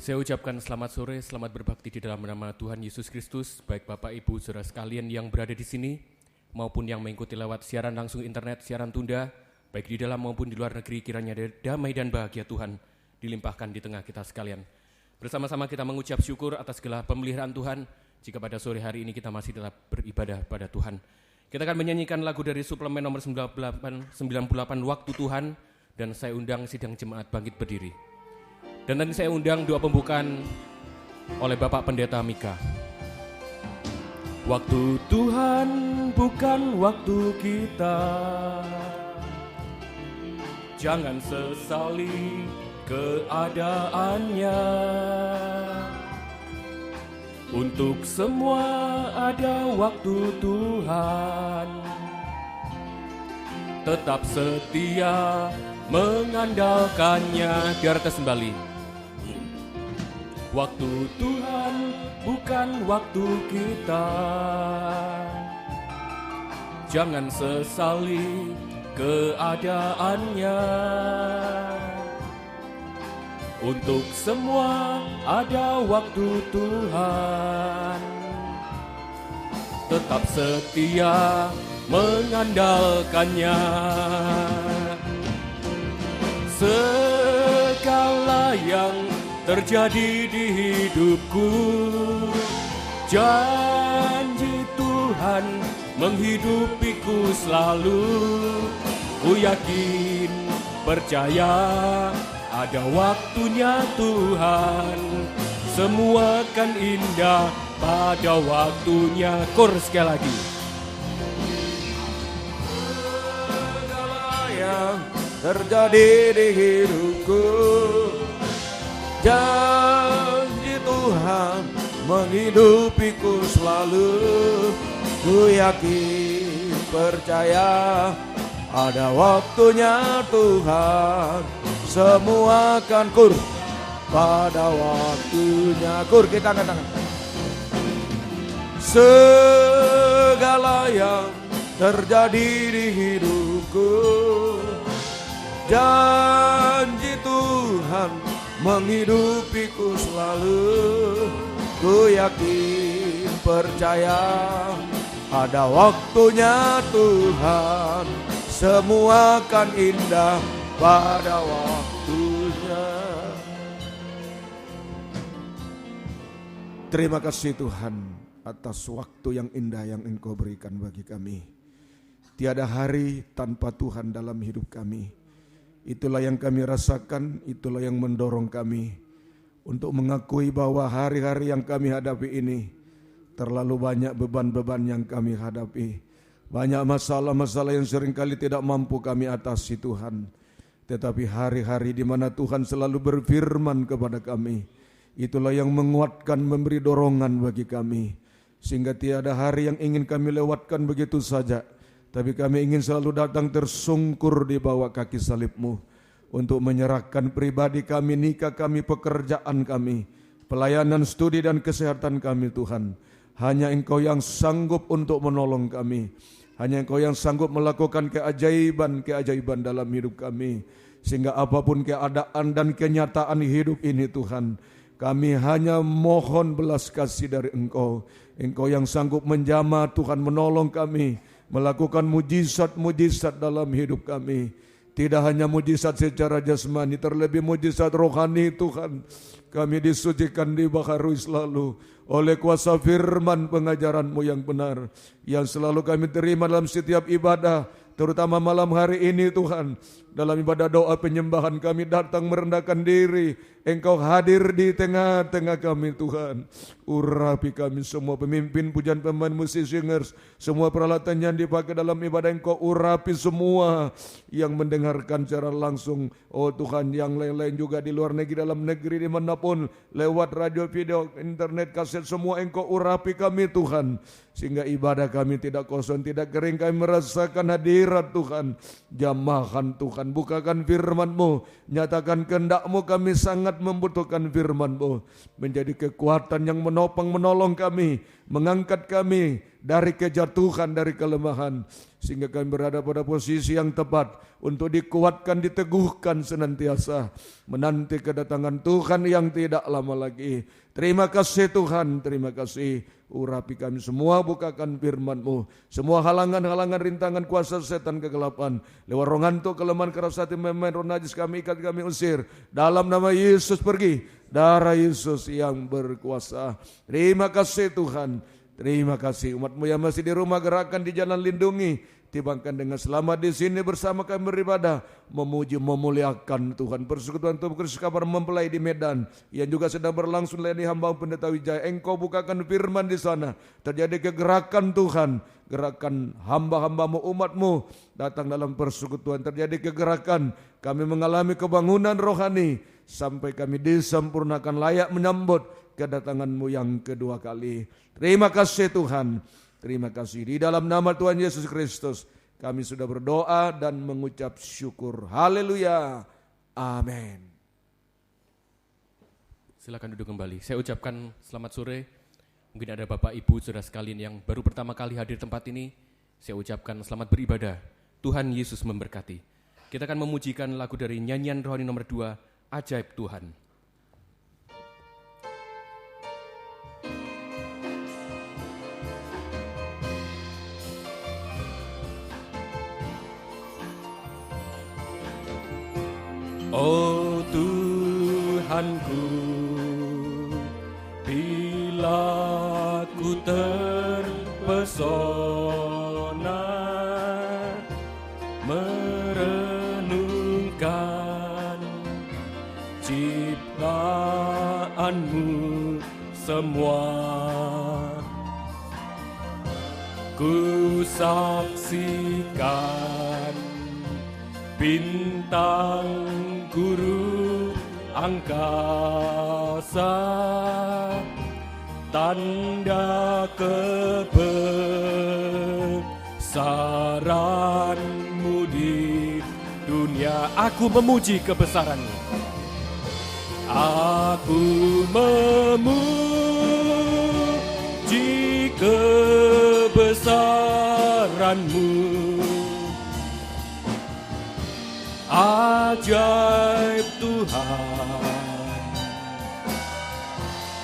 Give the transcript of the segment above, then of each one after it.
Saya ucapkan selamat sore, selamat berbakti di dalam nama Tuhan Yesus Kristus, baik Bapak Ibu saudara sekalian yang berada di sini, maupun yang mengikuti lewat siaran langsung internet, siaran tunda, baik di dalam maupun di luar negeri, kiranya damai dan bahagia Tuhan dilimpahkan di tengah kita sekalian. Bersama-sama kita mengucap syukur atas segala pemeliharaan Tuhan, jika pada sore hari ini kita masih tetap beribadah pada Tuhan. Kita akan menyanyikan lagu dari suplemen nomor 98 Waktu Tuhan, dan saya undang sidang jemaat bangkit berdiri. Dan nanti saya undang doa pembukaan oleh Bapak Pendeta Mika. Waktu Tuhan bukan waktu kita, jangan sesali keadaannya. Untuk semua ada waktu Tuhan, tetap setia mengandalkannya. Biar atas kembali. Waktu Tuhan bukan waktu kita, jangan sesali keadaannya. Untuk semua ada waktu Tuhan, tetap setia mengandalkannya. Segala yang terjadi di hidupku, janji Tuhan menghidupiku selalu. Ku yakin, percaya, ada waktunya Tuhan, semua kan indah pada waktunya. Kor sekali lagi. Segala yang terjadi di hidupku, janji Tuhan menghidupiku selalu. Ku yakin, percaya, ada waktunya Tuhan, semua akan kur pada waktunya. Kur, kita angkat tangan. Segala yang terjadi di hidupku, janji Tuhan menghidupiku selalu. Ku yakin, percaya, ada waktunya Tuhan, semua akan indah pada waktunya. Terima kasih Tuhan atas waktu yang indah yang Engkau berikan bagi kami. Tiada hari tanpa Tuhan dalam hidup kami. Itulah yang kami rasakan, itulah yang mendorong kami untuk mengakui bahwa hari-hari yang kami hadapi ini terlalu banyak beban-beban yang kami hadapi. Banyak masalah-masalah yang seringkali tidak mampu kami atasi Tuhan. Tetapi hari-hari di mana Tuhan selalu berfirman kepada kami, itulah yang menguatkan, memberi dorongan bagi kami. Sehingga tiada hari yang ingin kami lewatkan begitu saja. Tapi kami ingin selalu datang tersungkur di bawah kaki salib-Mu untuk menyerahkan pribadi kami, nikah kami, pekerjaan kami, pelayanan studi dan kesehatan kami Tuhan. Hanya Engkau yang sanggup untuk menolong kami. Hanya Engkau yang sanggup melakukan keajaiban-keajaiban dalam hidup kami. Sehingga apapun keadaan dan kenyataan hidup ini Tuhan, kami hanya mohon belas kasih dari Engkau. Engkau yang sanggup menjamah Tuhan, menolong kami, melakukan mujizat-mujizat dalam hidup kami. Tidak hanya mujizat secara jasmani, terlebih mujizat rohani Tuhan. Kami disucikan, dibaharui selalu oleh kuasa firman pengajaran-Mu yang benar, yang selalu kami terima dalam setiap ibadah, terutama malam hari ini Tuhan. Dalam ibadah doa penyembahan kami datang merendahkan diri. Engkau hadir di tengah-tengah kami Tuhan. Urapi kami semua pemimpin, pujian pemain, musik, singers, semua peralatan yang dipakai dalam ibadah Engkau urapi semua yang mendengarkan secara langsung. Oh Tuhan, yang lain-lain juga di luar negeri, dalam negeri, dimanapun, lewat radio, video, internet, kaset, semua Engkau urapi kami Tuhan. Sehingga ibadah kami tidak kosong, tidak kering, kami merasakan hadirat Tuhan. Jamahan Tuhan Tuhan, bukakan firman-Mu, nyatakan kehendak-Mu, kami sangat membutuhkan firman-Mu, menjadi kekuatan yang menopang, menolong kami, mengangkat kami dari kejatuhan, dari kelemahan, sehingga kami berada pada posisi yang tepat untuk dikuatkan, diteguhkan senantiasa, menanti kedatangan Tuhan yang tidak lama lagi. Terima kasih Tuhan, terima kasih. Urapi kami semua, bukakan firman-Mu. Semua halangan-halangan, rintangan, kuasa setan, kegelapan, lewat roh ngantuk, kelemahan, keras hati, memain roh najis, kami ikat, kami usir. Dalam nama Yesus pergi, darah Yesus yang berkuasa. Terima kasih Tuhan, terima kasih. Umat-Mu yang masih di rumah, gerakan di jalan, lindungi. Timbangkan dengan selamat di sini bersama kami beribadah, memuji, memuliakan Tuhan. Persekutuan Tubuh Kristus kabar mempelai di Medan yang juga sedang berlangsung layani hamba Pendeta Wijaya. Engkau bukakan firman di sana, terjadi kegerakan Tuhan, gerakan hamba-hambamu, umat-Mu datang dalam persekutuan, terjadi kegerakan. Kami mengalami kebangunan rohani sampai kami disempurnakan, layak menyambut kedatangan-Mu yang kedua kali. Terima kasih Tuhan. Terima kasih. Di dalam nama Tuhan Yesus Kristus kami sudah berdoa dan mengucap syukur. Haleluya. Amin. Silakan duduk kembali. Saya ucapkan selamat sore. Mungkin ada Bapak Ibu saudara sekalian yang baru pertama kali hadir tempat ini. Saya ucapkan selamat beribadah. Tuhan Yesus memberkati. Kita akan memujikan lagu dari nyanyian rohani nomor 2, Ajaib Tuhan. Oh Tuhanku, bila ku terpesona merenungkan ciptaan-Mu semua, ku saksikan bintang guru angkasa, tanda kebesaran-Mu di dunia. Aku memuji kebesaran-Mu. Aku memuji kebesaran-Mu. Ajaib Tuhan,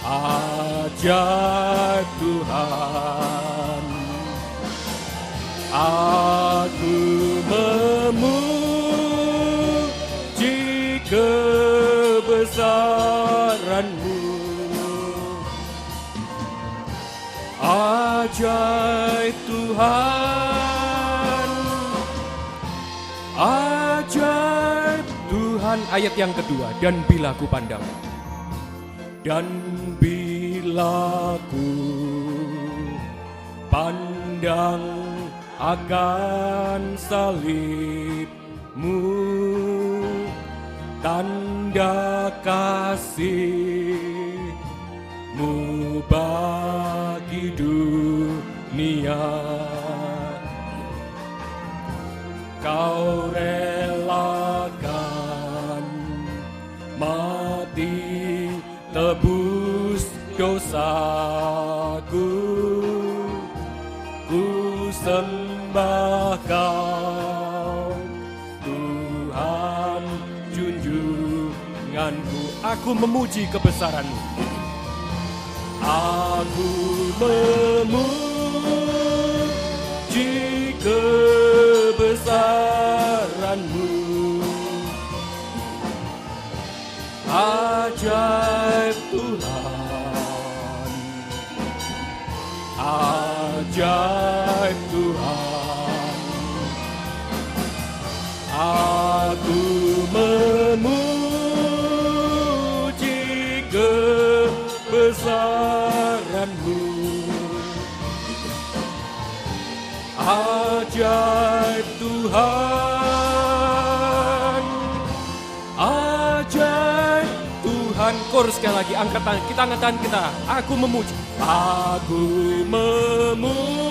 ajaib Tuhan. Aku memuji kebesaran-Mu. Ajaib Tuhan, ajaib Tuhan. Ayat yang kedua, dan bila ku pandang, dan bila ku pandang akan salib-Mu, tanda kasih-Mu bagi dunia. Kau relakan mati tebus dosaku, ku sembah Kau Tuhan junjunganku. Aku memuji kebesaran-Mu. Aku memuji kebesaran-Mu. Ajaib Tuhan, ajaib Tuhan. Aku memuji kebesaran-Mu. Ajaib Tuhan, ajaib Tuhan. Chorus sekali lagi, angkat tangan kita, angkat tangan kita. Aku memuji, aku memuji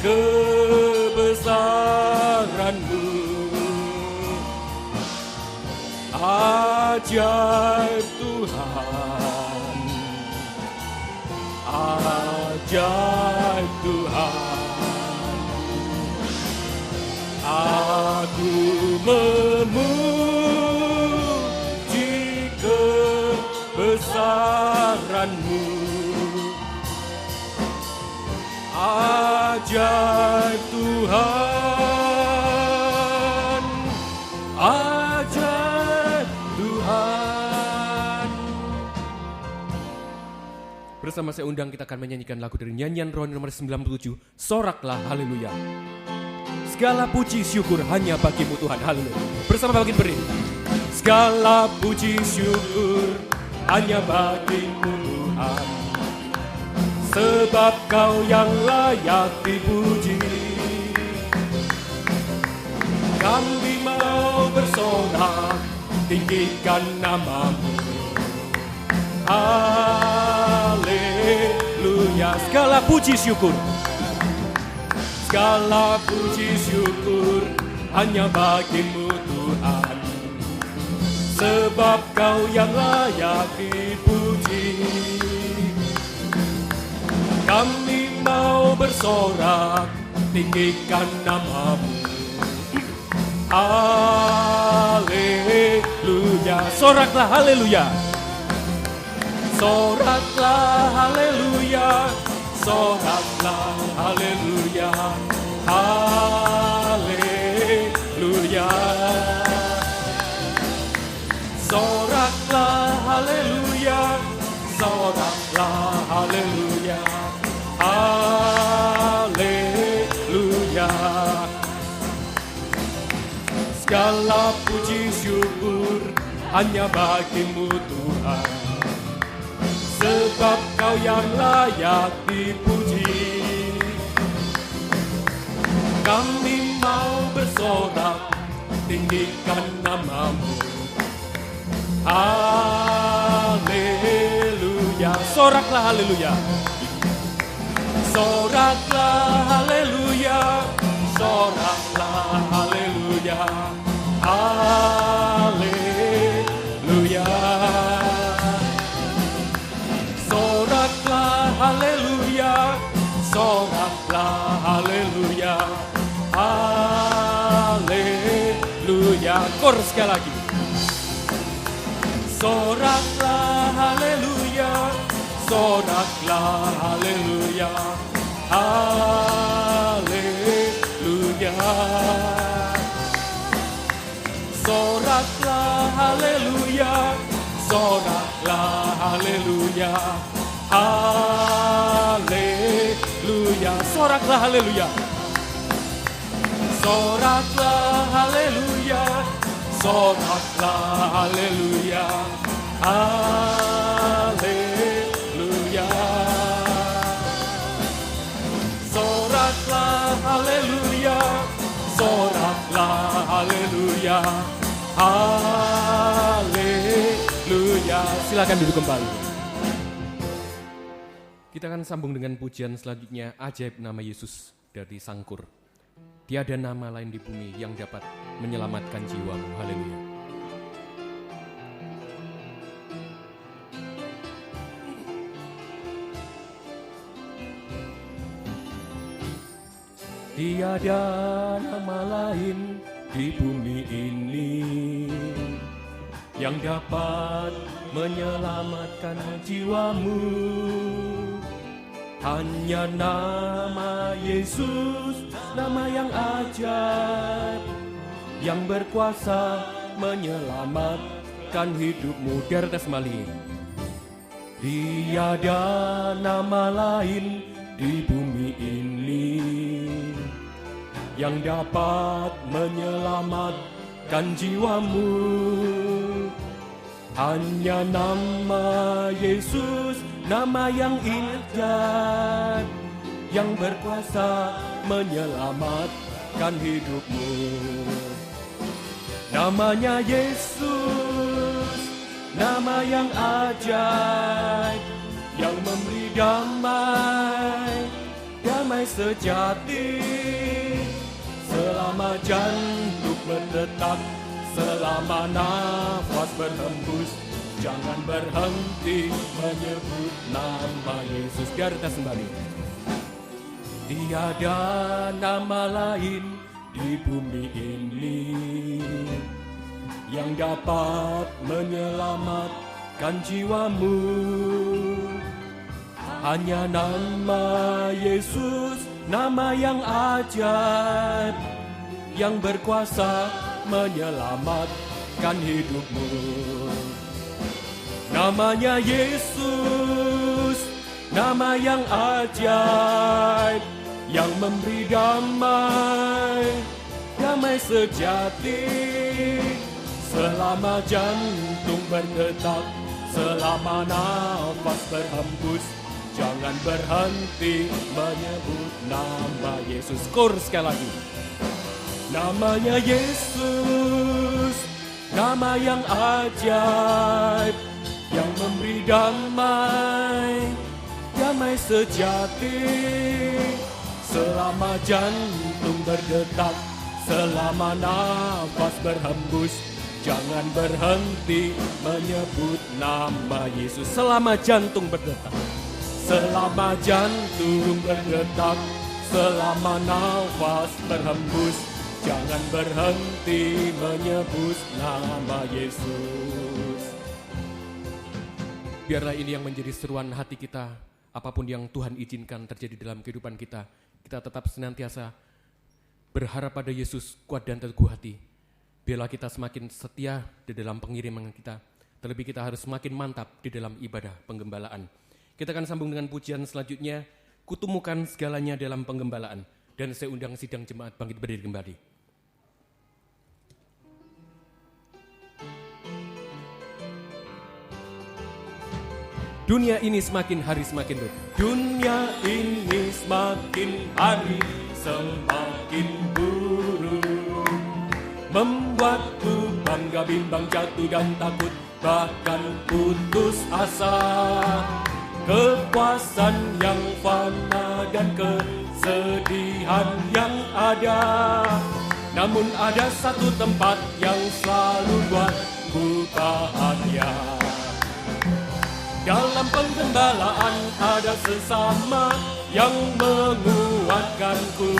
kebesaran-Mu. Ajaib Tuhan, ajaib Tuhan, aku memuji kebesaran-Mu. Ajaib Tuhan, ajaib Tuhan. Bersama saya undang, kita akan menyanyikan lagu dari nyanyian rohani nomor 97, Soraklah Haleluya. Segala puji syukur hanya bagi-Mu Tuhan, haleluya. Bersama bagian beri. Segala puji syukur hanya bagi-Mu Tuhan, sebab Kau yang layak dipuji. Kami mau bersorak, tinggikan nama-Mu. Haleluya. Segala puji syukur, segala puji syukur hanya bagi-Mu Tuhan, sebab Kau yang layak dipuji. Kami mau bersorak, tinggikan nama-Mu. Haleluya. Soraklah haleluya. Soraklah haleluya. Soraklah haleluya. Haleluya. Soraklah haleluya. Soraklah haleluya. Haleluya. Segala puji syukur hanya bagi-Mu Tuhan, sebab Kau yang layak dipuji. Kami mau bersorak, tinggikan nama-Mu. Haleluya. Soraklah haleluya. Soraklah haleluya. Soraklah haleluya. Haleluya. Soraklah haleluya. Soraklah haleluya. Haleluya. Kor sekali lagi. Soraklah haleluya. Soraklah haleluya. Haleluya. Soraklah haleluya. Soraklah haleluya. Haleluya. Soraklah haleluya. Soraklah haleluya. Soraklah haleluya. Haleluya. Soraklah haleluya. Soraklah haleluya. Haleluya. Silakan duduk kembali. Kita akan sambung dengan pujian selanjutnya, Ajaib Nama Yesus dari Sangkur. Tiada nama lain di bumi yang dapat menyelamatkan jiwamu. Haleluya. Tiada nama lain di bumi ini yang dapat menyelamatkan jiwamu. Hanya nama Yesus, nama yang ajaib, yang berkuasa menyelamatkan hidupmu. Di atas kembali. Tiada nama lain di bumi ini yang dapat menyelamatkan jiwamu. Hanya nama Yesus, nama yang indah, yang berkuasa menyelamatkan hidupmu. Namanya Yesus, nama yang ajaib, yang memberi damai, damai sejati. Selama jantung berdetak, selama nafas nafas berhembus, jangan berhenti menyebut nama Yesus. Biar kita kembali. Tiada nama lain di bumi ini yang dapat menyelamatkan jiwamu. Hanya nama Yesus, nama yang ajaib, yang berkuasa menyelamatkan hidupmu. Namanya Yesus, nama yang ajaib, yang memberi damai, damai sejati. Selama jantung berdetak, selama nafas berhembus, jangan berhenti menyebut nama Yesus. Chorus sekali lagi. Namanya Yesus, nama yang ajaib, yang memberi damai, damai sejati. Selama jantung berdetak, selama nafas berhembus, jangan berhenti menyebut nama Yesus. Selama jantung berdetak, selama jantung berdetak, selama nafas berhembus, jangan berhenti menyebut nama Yesus. Biarlah ini yang menjadi seruan hati kita. Apapun yang Tuhan izinkan terjadi dalam kehidupan kita, kita tetap senantiasa berharap pada Yesus, kuat dan teguh hati. Biarlah kita semakin setia di dalam pengiriman kita. Terlebih kita harus semakin mantap di dalam ibadah penggembalaan. Kita akan sambung dengan pujian selanjutnya, Kutemukan Segalanya Dalam Penggembalaan. Dan saya undang sidang jemaat bangkit berdiri kembali. Dunia ini semakin hari semakin buruk. Dunia ini semakin hari semakin buruk, membuatku bangga bimbang, jatuh dan takut, bahkan putus asa. Kepuasan yang fana dan kesedihan yang ada, namun ada satu tempat yang selalu buatku bahagia. Dalam penggembalaan ada sesama yang menguatkanku.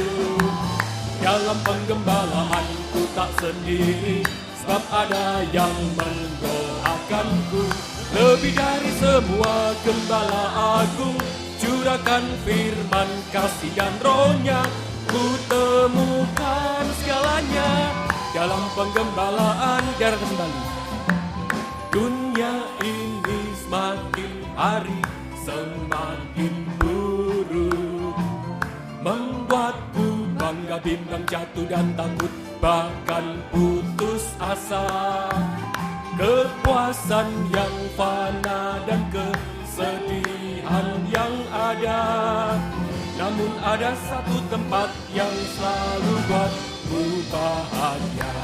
Dalam penggembalaan ku tak sendiri, sebab ada yang mendoakanku. Lebih dari semua gembala agung, curahkan firman kasih dan rohnya. Ku temukan segalanya dalam penggembalaan. Darah kembali. Dunia ini semakin hari semakin buruk, membuatku bangga bimbang, jatuh dan takut, bahkan putus asa. Kepuasan yang fana dan kesedihan yang ada, namun ada satu tempat yang selalu buatku bahagia.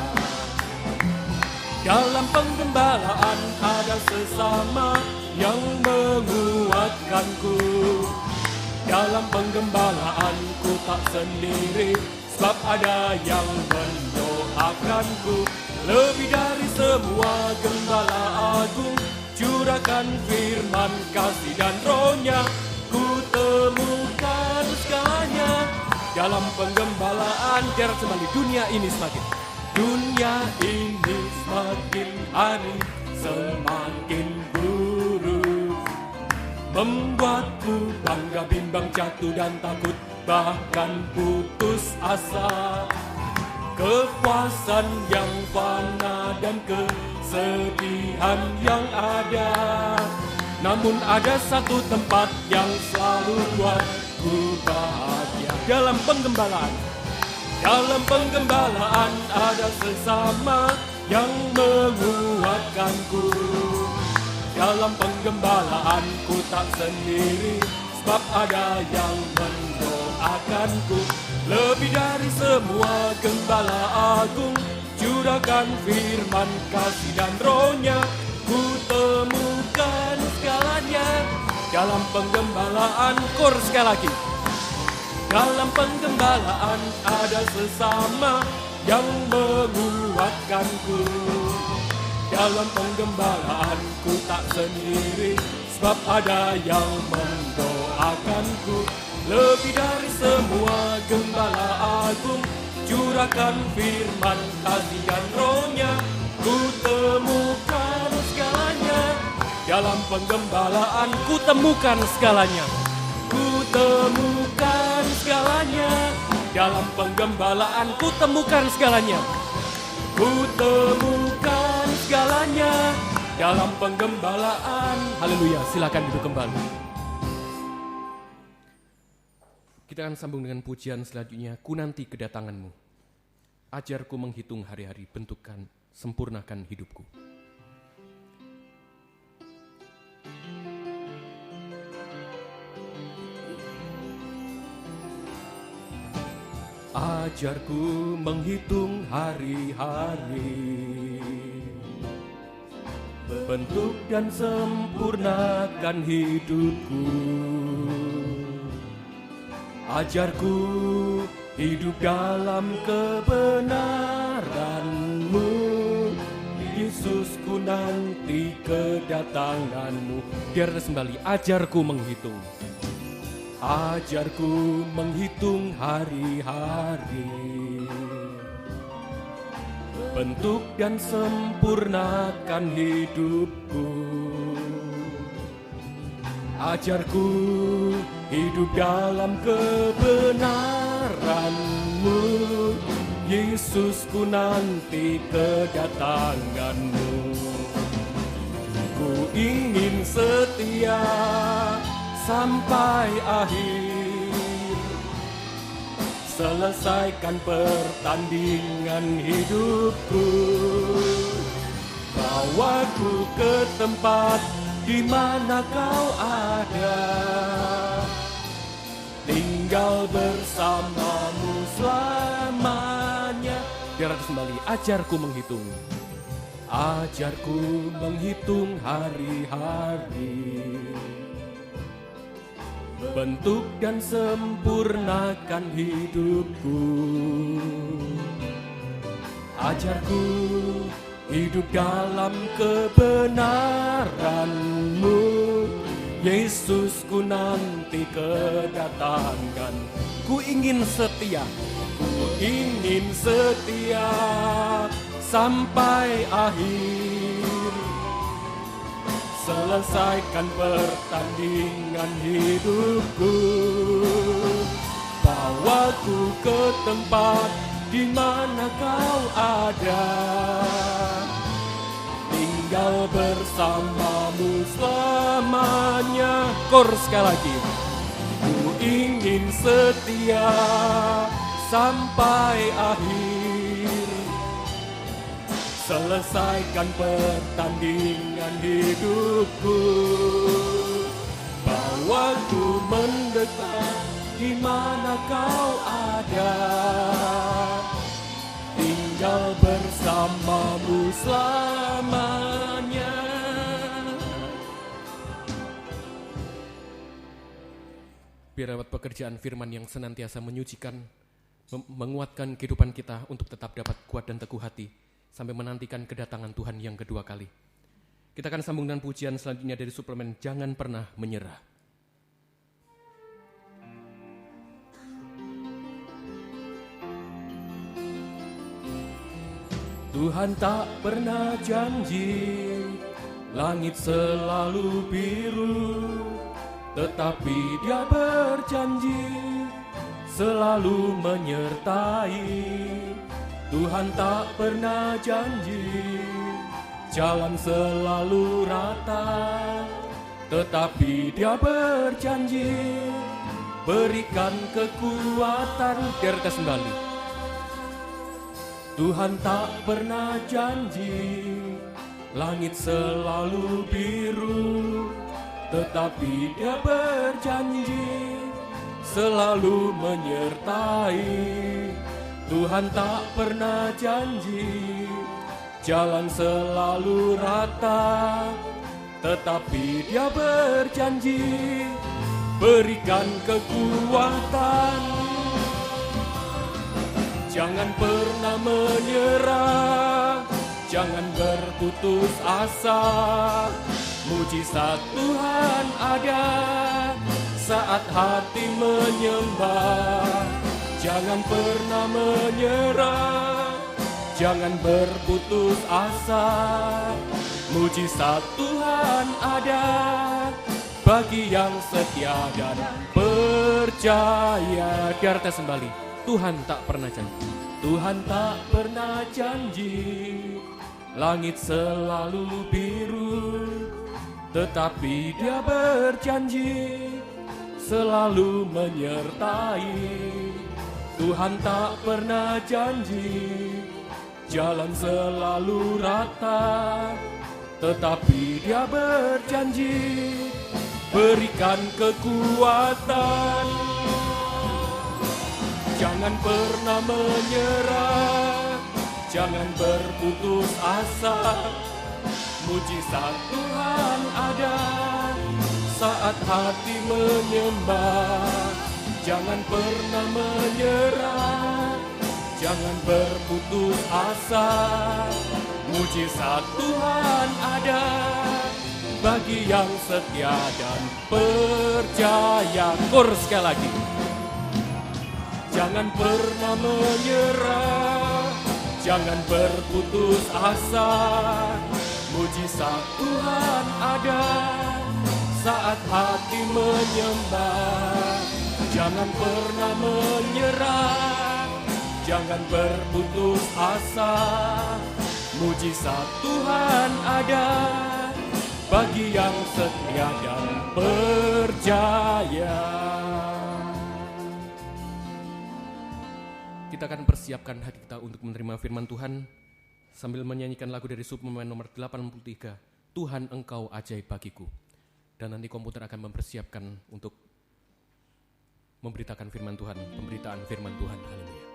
Dalam penggembalaan ada sesama yang menguatkanku. Dalam penggembalaan ku tak sendiri, sebab ada yang mendoakanku. Lebih dari semua gembala agung, curahkan firman kasih dan rohnya. Ku temukan segalanya dalam penggembalaan. Jarak kembali. Dunia ini semakin hari semakin buruk, membuatku bangga bimbang, jatuh dan takut, bahkan putus asa. Kepuasan yang fana dan kesedihan yang ada, namun ada satu tempat yang selalu buatku bahagia. Dalam penggembalaan, dalam penggembalaan ada sesama yang menguatkanku. Dalam penggembalaan ku tak sendiri, sebab ada yang mendoakanku. Lebih dari semua gembala agung, curahkan firman kasih dan rohnya. Ku temukan segalanya dalam penggembalaan. Kor sekali lagi. Dalam penggembalaan ada sesama yang menguatkanku. Dalam penggembalaanku tak sendiri, sebab ada yang mendoakanku. Lebih dari semua gembala agung, curahkan firman kasih dan rohnya. Ku temukan segalanya, dalam penggembalaan ku temukan segalanya. Ku temukan segalanya, dalam penggembalaan ku temukan segalanya. Ku temukan segalanya dalam penggembalaan. Haleluya, silakan duduk kembali. Kita akan sambung dengan pujian selanjutnya. Ku nanti kedatanganmu. Ajarku menghitung hari-hari, bentukkan, sempurnakan hidupku. Ajarku menghitung hari-hari, bentuk dan sempurnakan hidupku. Ajarku hidup dalam kebenaran-Mu, Yesusku nanti kedatangan-Mu. Biar kembali, ajarku menghitung. Ajarku menghitung hari-hari, bentuk dan sempurnakan hidupku. Ajarku hidup dalam kebenaran-Mu, Yesusku nanti kedatangan-Mu. Ku ingin setia sampai akhir, selesaikan pertandingan hidupku. Bawaku ke tempat di mana Kau ada, tinggal bersama-Mu selamanya. Biar kembali, ajarku menghitung. Ajarku menghitung hari-hari, bentuk dan sempurnakan hidupku. Ajarku hidup dalam kebenaran-Mu, Yesusku nanti kedatangan. Ku ingin setia, ku ingin setia sampai akhir, selesaikan pertandingan hidupku. Bawaku ke tempat di mana Kau ada, tinggal bersama-Mu selamanya. Kor sekali lagi. Ku ingin setia sampai akhir, selesaikan pertandingan hidupku. Bawaku mendekat di mana Kau ada, tinggal bersama-Mu selamanya. Biar lewat pekerjaan firman yang senantiasa menyucikan, menguatkan kehidupan kita untuk tetap dapat kuat dan teguh hati sampai menantikan kedatangan Tuhan yang kedua kali. Kita akan sambung dengan pujian selanjutnya dari suplemen Jangan Pernah Menyerah. Tuhan tak pernah janji langit selalu biru, tetapi Dia berjanji selalu menyertai. Tuhan tak pernah janji jalan selalu rata, tetapi Dia berjanji berikan kekuatan. Biar kembali. Tuhan tak pernah janji langit selalu biru, tetapi Dia berjanji selalu menyertai. Tuhan tak pernah janji jalan selalu rata, tetapi Dia berjanji berikan kekuatan. Jangan pernah menyerah, Jangan berputus asa, mujizat Tuhan ada saat hati menyembah. Jangan pernah menyerah, jangan berputus asa, mujizat Tuhan ada bagi yang setia dan percaya. Biar tes kembali, Tuhan tak pernah janji. Tuhan tak pernah janji langit selalu biru, tetapi Dia berjanji selalu menyertai. Tuhan tak pernah janji jalan selalu rata, tetapi Dia berjanji berikan kekuatan. Jangan pernah menyerah, jangan berputus asa, mujizat Tuhan ada saat hati menyembah. Jangan pernah menyerah, jangan berputus asa, mujizat Tuhan ada bagi yang setia dan percaya. Chorus sekali lagi. Jangan pernah menyerah, jangan berputus asa, mujizat Tuhan ada saat hati menyembah. Jangan pernah menyerah, jangan berputus asa, mujizat Tuhan ada bagi yang setia dan percaya. Kita akan persiapkan hati kita untuk menerima firman Tuhan sambil menyanyikan lagu dari Subpemain nomor 83, Tuhan Engkau Ajaib Bagiku. Dan nanti komputer akan mempersiapkan untuk memberitakan firman Tuhan, pemberitaan firman Tuhan. Haleluya.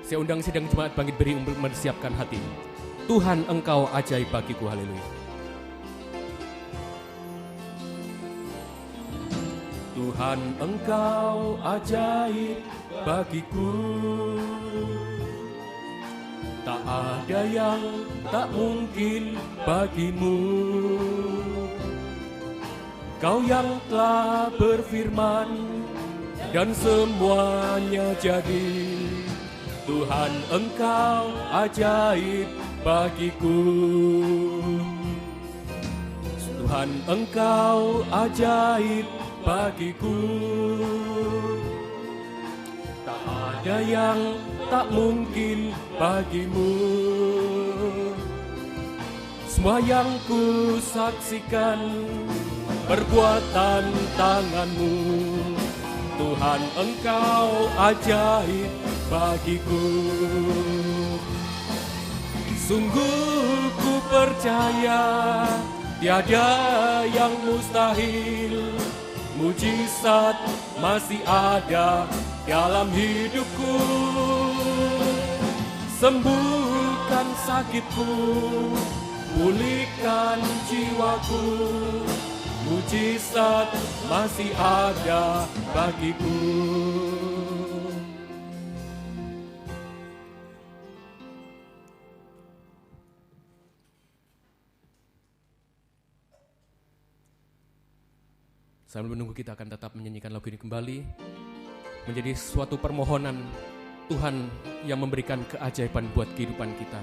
Saya undang sidang jemaat Bangkit Beri untuk mempersiapkan hati. Tuhan Engkau Ajaib Bagiku. Haleluya. Tuhan Engkau ajaib bagiku, tak ada yang tak mungkin bagimu. Kau yang telah berfirman dan semuanya jadi. Tuhan Engkau ajaib bagiku. Tuhan Engkau ajaib bagiku, tak ada yang tak mungkin bagimu. Semua yang ku saksikan perbuatan tanganmu, Tuhan Engkau ajaib bagiku. Sungguh ku percaya tiada yang mustahil, mujizat masih ada dalam hidupku. Sembuhkan sakitku, pulihkan jiwaku, mujizat masih ada bagiku. Sambil menunggu, kita akan tetap menyanyikan lagu ini kembali, menjadi suatu permohonan Tuhan yang memberikan keajaiban buat kehidupan kita.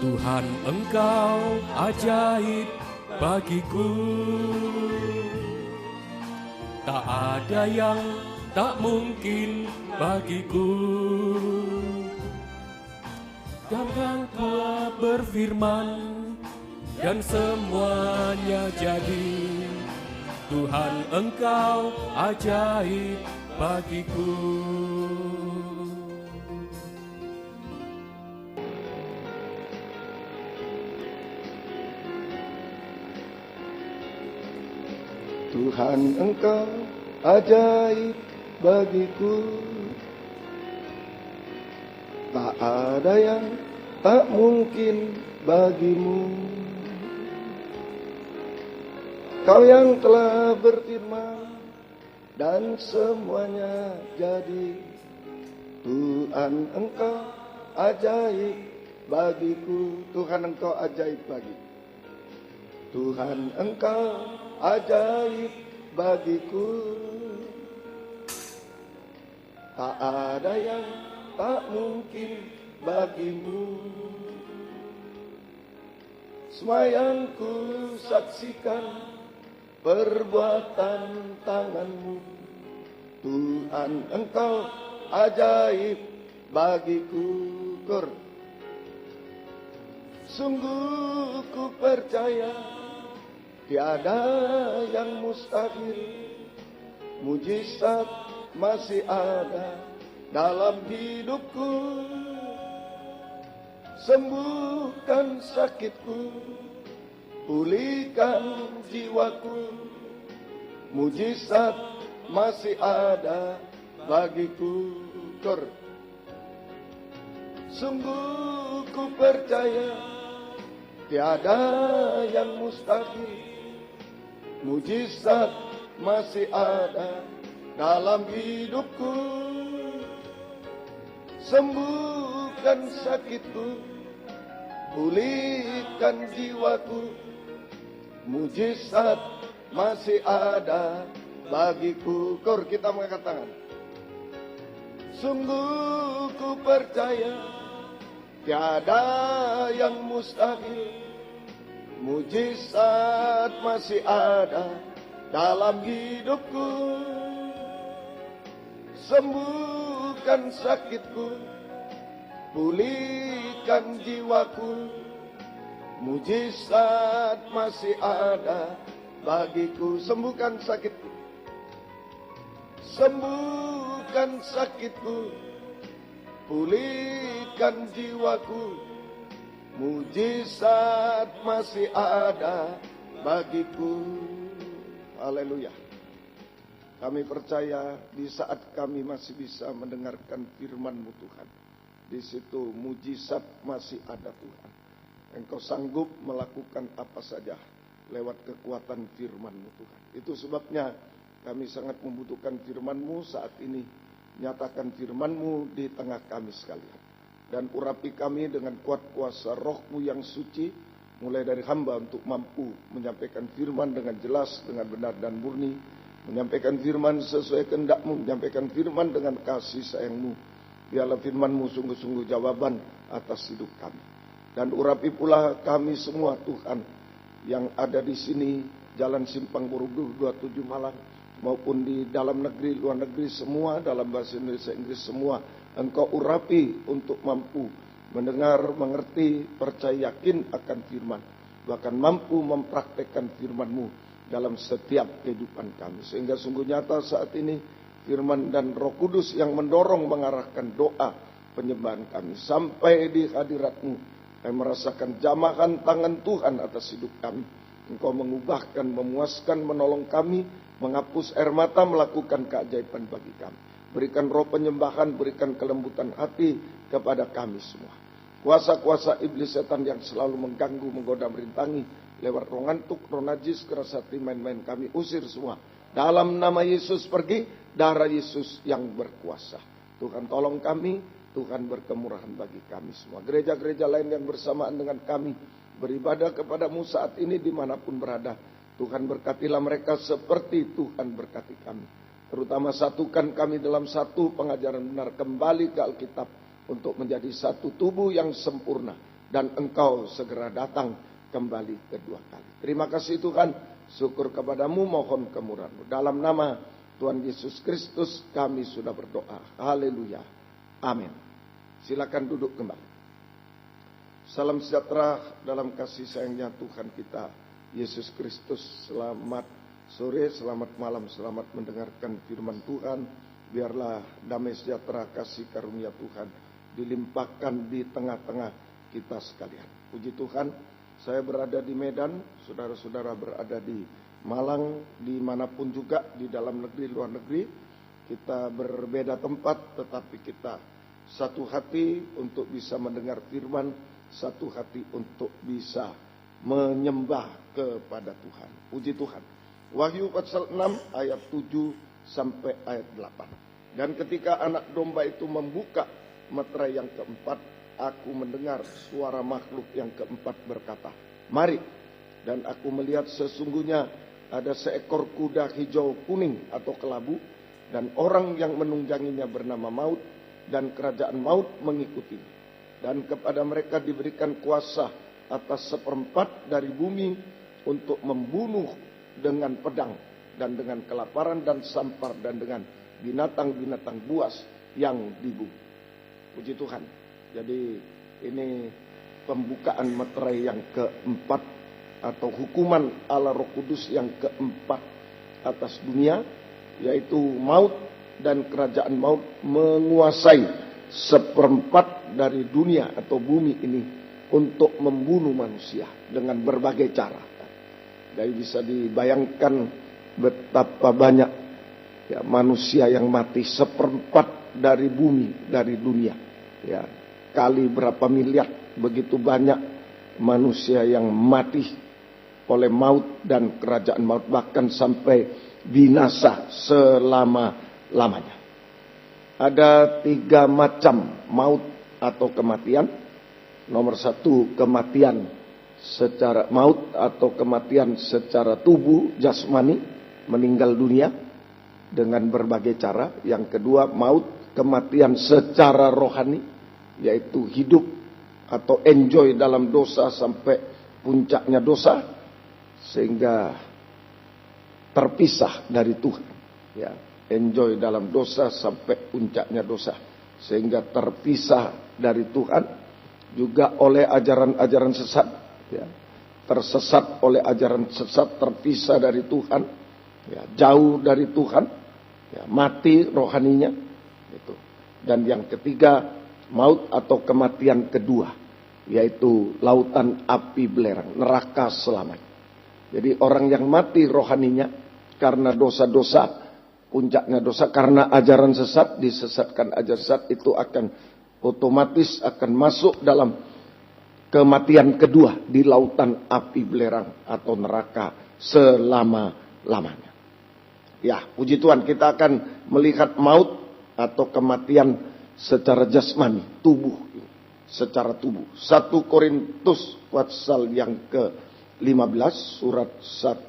Tuhan Engkau ajaib bagiku, tak ada yang tak mungkin bagiku. Tuhan telah berfirman dan semuanya jadi. Tuhan Engkau ajaib bagiku. Tuhan Engkau ajaib bagiku, tak ada yang tak mungkin bagimu. Kau yang telah berfirman dan semuanya jadi. Tuhan Engkau ajaib bagiku. Tuhan Engkau ajaib bagiku. Tuhan Engkau ajaib bagiku. Tak ada yang tak mungkin bagimu. Semayanku saksikan perbuatan tanganmu. Tuhan Engkau ajaib bagiku. Sungguh ku percaya tiada yang mustahil. Mujizat masih ada dalam hidupku. Sembuhkan sakitku, pulihkan jiwaku. Mujizat masih ada bagiku. Sungguh ku percaya tiada yang mustahil. Mujizat masih ada dalam hidupku. Sembuhkan sakitku, pulihkan jiwaku. Mujizat masih ada bagiku. Kita mengangkat tangan. Sungguh ku percaya tiada yang mustahil. Mujizat masih ada dalam hidupku. Sembuhkan sakitku, pulihkan jiwaku. Mujizat masih ada bagiku. Sembuhkan sakitku, sembuhkan sakitku, pulihkan jiwaku. Mujizat masih ada bagiku. Haleluya. Kami percaya di saat kami masih bisa mendengarkan firman-Mu Tuhan, di situ mujizat masih ada Tuhan. Engkau sanggup melakukan apa saja lewat kekuatan firman-Mu Tuhan. Itu sebabnya kami sangat membutuhkan firman-Mu saat ini. Nyatakan firman-Mu di tengah kami sekalian. Dan urapi kami dengan kuat kuasa Roh-Mu yang suci, mulai dari hamba untuk mampu menyampaikan firman dengan jelas, dengan benar dan murni. Menyampaikan firman sesuai kehendak-Mu, menyampaikan firman dengan kasih sayang-Mu. Biarlah firman-Mu sungguh-sungguh jawaban atas hidup kami. Dan urapi pula kami semua Tuhan yang ada di sini, Jalan Simpang Borobudur 27 Malang, maupun di dalam negeri, luar negeri semua, dalam bahasa Indonesia, Inggris semua. Engkau urapi untuk mampu mendengar, mengerti, percaya, yakin akan firman. Bahkan mampu mempraktekkan firman-Mu dalam setiap kehidupan kami. Sehingga sungguh nyata saat ini firman dan Roh Kudus yang mendorong mengarahkan doa penyembahan kami sampai di hadirat-Mu. Kami merasakan jamahan tangan Tuhan atas hidup kami. Engkau mengubahkan, memuaskan, menolong kami, menghapus air mata, melakukan keajaiban bagi kami. Berikan roh penyembahan, berikan kelembutan hati kepada kami semua. Kuasa-kuasa iblis setan yang selalu mengganggu, menggoda, merintangi lewat roh ngantuk, roh najis, keras hati, main-main kami usir semua. Dalam nama Yesus pergi, darah Yesus yang berkuasa. Tuhan tolong kami, Tuhan berkemurahan bagi kami semua. Gereja-gereja lain yang bersamaan dengan kami beribadah kepada-Mu saat ini dimanapun berada. Tuhan berkatilah mereka seperti Tuhan berkati kami. Terutama satukan kami dalam satu pengajaran benar, kembali ke Alkitab untuk menjadi satu tubuh yang sempurna. Dan Engkau segera datang kembali kedua kali. Terima kasih Tuhan, syukur kepada-Mu, mohon kemurahan-Mu. Dalam nama Tuhan Yesus Kristus kami sudah berdoa. Haleluya. Amin. Silakan duduk kembali. Salam sejahtera dalam kasih sayangnya Tuhan kita Yesus Kristus. Selamat sore, selamat malam, selamat mendengarkan firman Tuhan. Biarlah damai sejahtera kasih karunia Tuhan dilimpahkan di tengah-tengah kita sekalian. Puji Tuhan, saya berada di Medan, saudara-saudara berada di Malang, dimanapun juga, di dalam negeri, luar negeri. Kita berbeda tempat, tetapi kita satu hati untuk bisa mendengar firman, satu hati untuk bisa menyembah kepada Tuhan. Puji Tuhan. Wahyu pasal 6 ayat 7 sampai ayat 8. Dan ketika anak domba itu membuka meterai yang keempat, aku mendengar suara makhluk yang keempat berkata, "Mari." Dan aku melihat sesungguhnya ada seekor kuda hijau kuning atau kelabu, dan orang yang menungganginya bernama Maut, dan kerajaan maut mengikutinya. Dan kepada mereka diberikan kuasa atas seperempat dari bumi untuk membunuh dengan pedang, dan dengan kelaparan dan sampar, dan dengan binatang-binatang buas yang di bumi. Puji Tuhan. Jadi ini pembukaan materai yang keempat, atau hukuman Allah Roh Kudus yang keempat atas dunia, yaitu maut dan kerajaan maut menguasai seperempat dari dunia atau bumi ini untuk membunuh manusia dengan berbagai cara. Jadi bisa dibayangkan betapa banyak ya manusia yang mati, seperempat dari bumi, dari dunia. Ya, kali berapa miliar, begitu banyak manusia yang mati oleh maut dan kerajaan maut, bahkan sampai binasa selama-lamanya. Ada 3 macam maut atau kematian. Nomor 1, kematian secara maut atau kematian secara tubuh jasmani, meninggal dunia dengan berbagai cara. Yang kedua, maut kematian secara rohani, yaitu hidup atau enjoy dalam dosa sampai puncaknya dosa sehingga terpisah dari Tuhan. Ya, enjoy dalam dosa sampai puncaknya dosa sehingga terpisah dari Tuhan. Juga oleh ajaran-ajaran sesat, ya, tersesat oleh ajaran sesat, terpisah dari Tuhan, ya, jauh dari Tuhan, ya, mati rohaninya, itu. Dan yang ketiga, maut atau kematian kedua, yaitu lautan api belerang, neraka selamanya. Jadi orang yang mati rohaninya karena dosa-dosa, puncaknya dosa, karena ajaran sesat, disesatkan ajaran sesat, itu akan otomatis akan masuk dalam kematian kedua di lautan api belerang atau neraka selama-lamanya. Ya, puji Tuhan, kita akan melihat maut atau kematian secara jasmani, tubuh, secara tubuh. 1 Korintus pasal yang ke-15, surat 1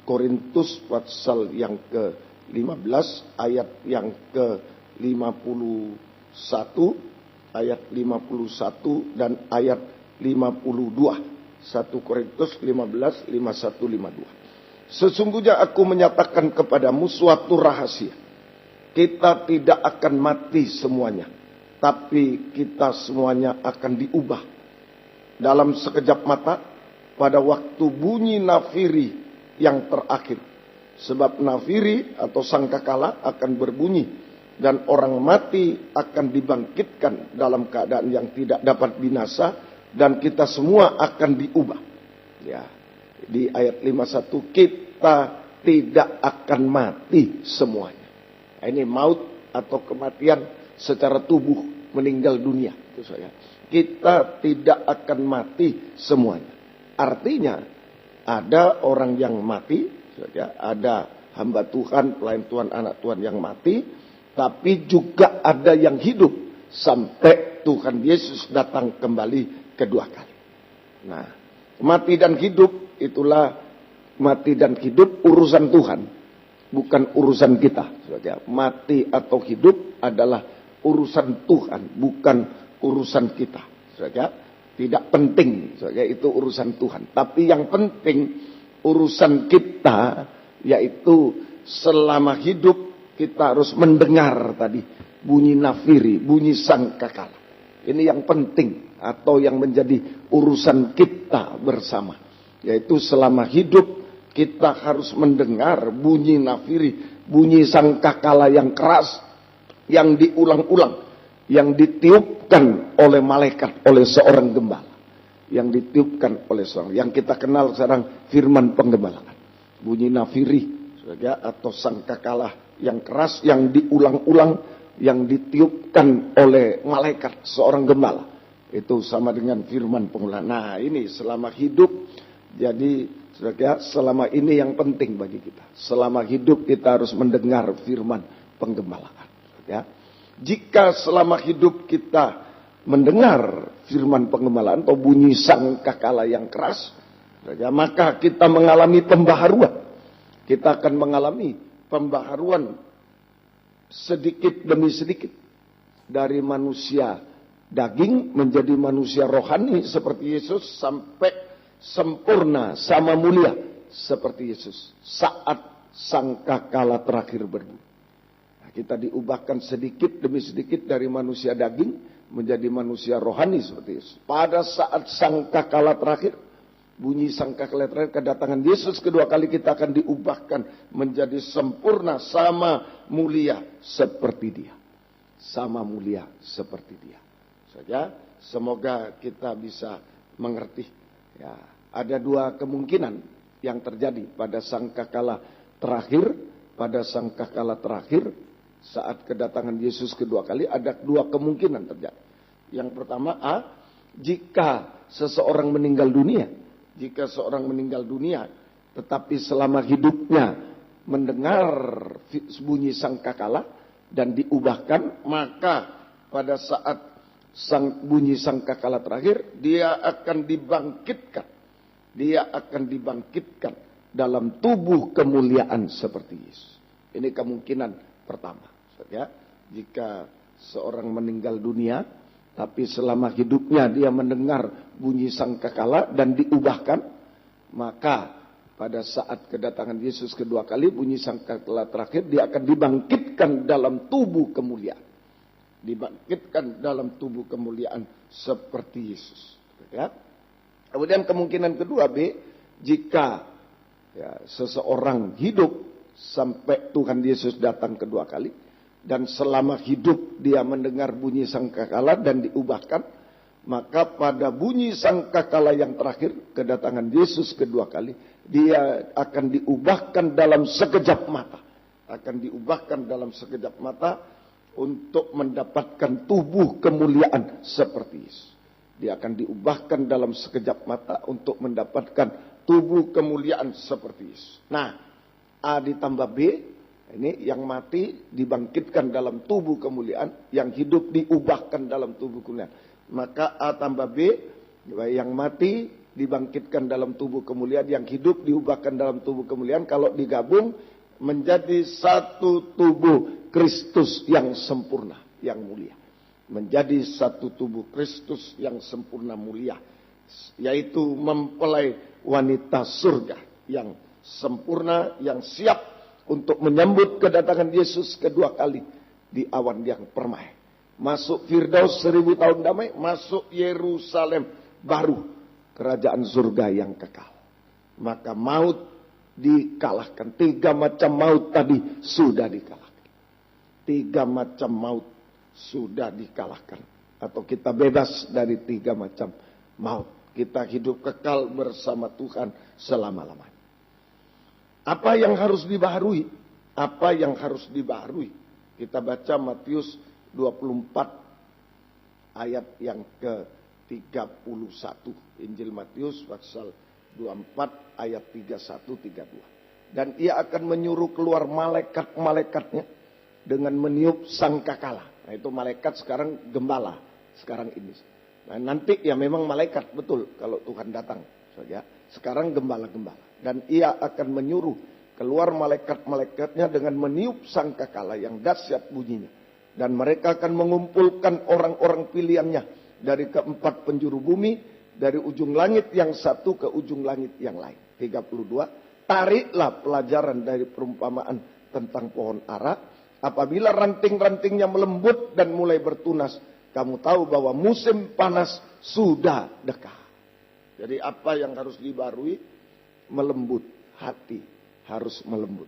Korintus pasal yang ke-15 ayat yang ke-51, ayat 51 dan ayat 52. 1 Korintus 15, 51, 52. Sesungguhnya aku menyatakan kepadamu suatu rahasia. Kita tidak akan mati semuanya, tapi kita semuanya akan diubah dalam sekejap mata pada waktu bunyi nafiri yang terakhir. Sebab nafiri atau sangkakala akan berbunyi, dan orang mati akan dibangkitkan dalam keadaan yang tidak dapat binasa, dan kita semua akan diubah. Ya, di ayat 51, kita tidak akan mati semuanya. Nah, ini maut atau kematian secara tubuh, meninggal dunia. Itu saya. Kita tidak akan mati semuanya. Artinya ada orang yang mati, ada hamba Tuhan, pelayan Tuhan, anak Tuhan yang mati. Tapi juga ada yang hidup sampai Tuhan Yesus datang kembali kedua kali. Nah, mati dan hidup itulah, mati dan hidup urusan Tuhan, bukan urusan kita. Mati atau hidup adalah urusan Tuhan, bukan urusan kita. Tidak penting, itu urusan Tuhan. Tapi yang penting urusan kita, yaitu selama hidup kita harus mendengar tadi bunyi nafiri, bunyi sangkakala. Ini yang penting atau yang menjadi urusan kita bersama. Yaitu selama hidup kita harus mendengar bunyi nafiri, bunyi sangkakala yang keras, yang diulang-ulang, yang ditiupkan oleh malaikat, oleh seorang gembala. Yang ditiupkan oleh seorang, yang kita kenal sekarang firman penggembalaan. Bunyi nafiri atau sangkakala yang keras, yang diulang-ulang, yang ditiupkan oleh malaikat seorang gembala. Itu sama dengan firman penggembalaan. Nah, ini selama hidup, jadi selama ini yang penting bagi kita. Selama hidup kita harus mendengar firman penggembalaan. Ya. Jika selama hidup kita mendengar firman pengembalaan atau bunyi sangkakala yang keras, maka kita mengalami pembaharuan. Kita akan mengalami pembaharuan sedikit demi sedikit dari manusia daging menjadi manusia rohani seperti Yesus sampai sempurna sama mulia seperti Yesus saat sangkakala terakhir berbunyi. Nah, kita diubahkan sedikit demi sedikit dari manusia daging menjadi manusia rohani seperti Yesus. Pada saat sangkakala terakhir, bunyi sangkakala terakhir kedatangan Yesus kedua kali, kita akan diubahkan menjadi sempurna sama mulia seperti Dia. Sama mulia seperti Dia. Saja, semoga kita bisa mengerti. Ya, ada dua kemungkinan yang terjadi pada sangkakala terakhir. Pada sangkakala terakhir, saat kedatangan Yesus kedua kali, ada dua kemungkinan terjadi. Yang pertama, jika seseorang meninggal dunia. Jika seorang meninggal dunia, tetapi selama hidupnya mendengar bunyi sangkakala dan diubahkan, maka pada saat bunyi sangkakala terakhir, dia akan dibangkitkan. Dia akan dibangkitkan dalam tubuh kemuliaan seperti Yesus. Ini kemungkinan pertama. Ya, jika seorang meninggal dunia, tapi selama hidupnya dia mendengar bunyi sangkakala dan diubahkan, maka pada saat kedatangan Yesus kedua kali, bunyi sangkakala terakhir, dia akan dibangkitkan dalam tubuh kemuliaan. Dibangkitkan dalam tubuh kemuliaan seperti Yesus. Ya. Kemudian kemungkinan kedua B, jika seseorang hidup sampai Tuhan Yesus datang kedua kali, dan selama hidup dia mendengar bunyi sangkakala dan diubahkan, maka pada bunyi sangkakala yang terakhir, kedatangan Yesus kedua kali, dia akan diubahkan dalam sekejap mata. Akan diubahkan dalam sekejap mata untuk mendapatkan tubuh kemuliaan seperti Yesus. Dia akan diubahkan dalam sekejap mata untuk mendapatkan tubuh kemuliaan seperti Yesus. Nah, A ditambah B, ini yang mati dibangkitkan dalam tubuh kemuliaan, yang hidup diubahkan dalam tubuh kemuliaan. Maka A tambah B, yang mati dibangkitkan dalam tubuh kemuliaan, yang hidup diubahkan dalam tubuh kemuliaan. Kalau digabung menjadi satu tubuh Kristus yang sempurna, yang mulia. Menjadi satu tubuh Kristus yang sempurna mulia, yaitu mempelai wanita surga yang sempurna, yang siap untuk menyambut kedatangan Yesus kedua kali di awan yang permai. Masuk Firdaus 1000 tahun damai, masuk Yerusalem baru, kerajaan surga yang kekal. Maka maut dikalahkan. 3 macam maut tadi sudah dikalahkan. 3 macam maut sudah dikalahkan. Atau kita bebas dari 3 macam maut. Kita hidup kekal bersama Tuhan selama-lamanya. Apa yang harus dibaharui? Apa yang harus dibaharui? Kita baca Matius 24 ayat yang ke-31. Injil Matius pasal 24 ayat 31-32. Dan ia akan menyuruh keluar malaikat-malaikatnya dengan meniup sangkakala. Nah, itu malaikat sekarang gembala. Sekarang ini. Nah, nanti ya memang malaikat betul kalau Tuhan datang. Ya. Sekarang gembala-gembala. Dan ia akan menyuruh keluar malaikat-malaikatnya dengan meniup sangkakala yang dahsyat bunyinya. Dan mereka akan mengumpulkan orang-orang pilihannya dari keempat penjuru bumi, dari ujung langit yang satu ke ujung langit yang lain. 32. Tariklah pelajaran dari perumpamaan tentang pohon ara. Apabila ranting-rantingnya melembut dan mulai bertunas, kamu tahu bahwa musim panas sudah dekat. Jadi apa yang harus dibarui? Melembut. Hati harus melembut.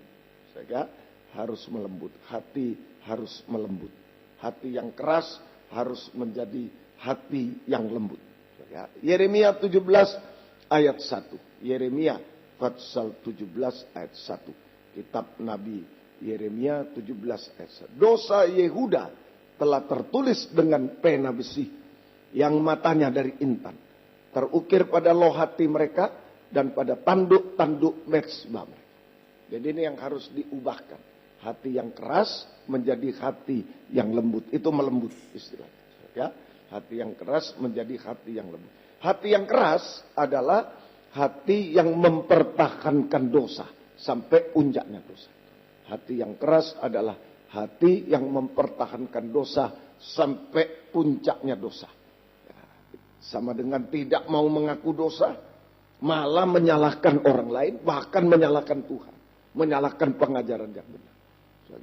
Sehingga harus melembut. Hati harus melembut. Hati yang keras harus menjadi hati yang lembut. Sehingga, Yeremia 17 ayat 1. Yeremia pasal 17 ayat 1. Kitab Nabi Yeremia 17 ayat 1. Dosa Yehuda telah tertulis dengan pena besi yang matanya dari intan, terukir pada lohati mereka dan pada tanduk-tanduk mezbah mereka. Jadi ini yang harus diubahkan. Hati yang keras menjadi hati yang lembut. Itu melembut istilahnya. Ya. Hati yang keras menjadi hati yang lembut. Hati yang keras adalah hati yang mempertahankan dosa sampai puncaknya dosa. Hati yang keras adalah hati yang mempertahankan dosa sampai puncaknya dosa. Sama dengan tidak mau mengaku dosa, malah menyalahkan orang lain, bahkan menyalahkan Tuhan, menyalahkan pengajaran yang benar.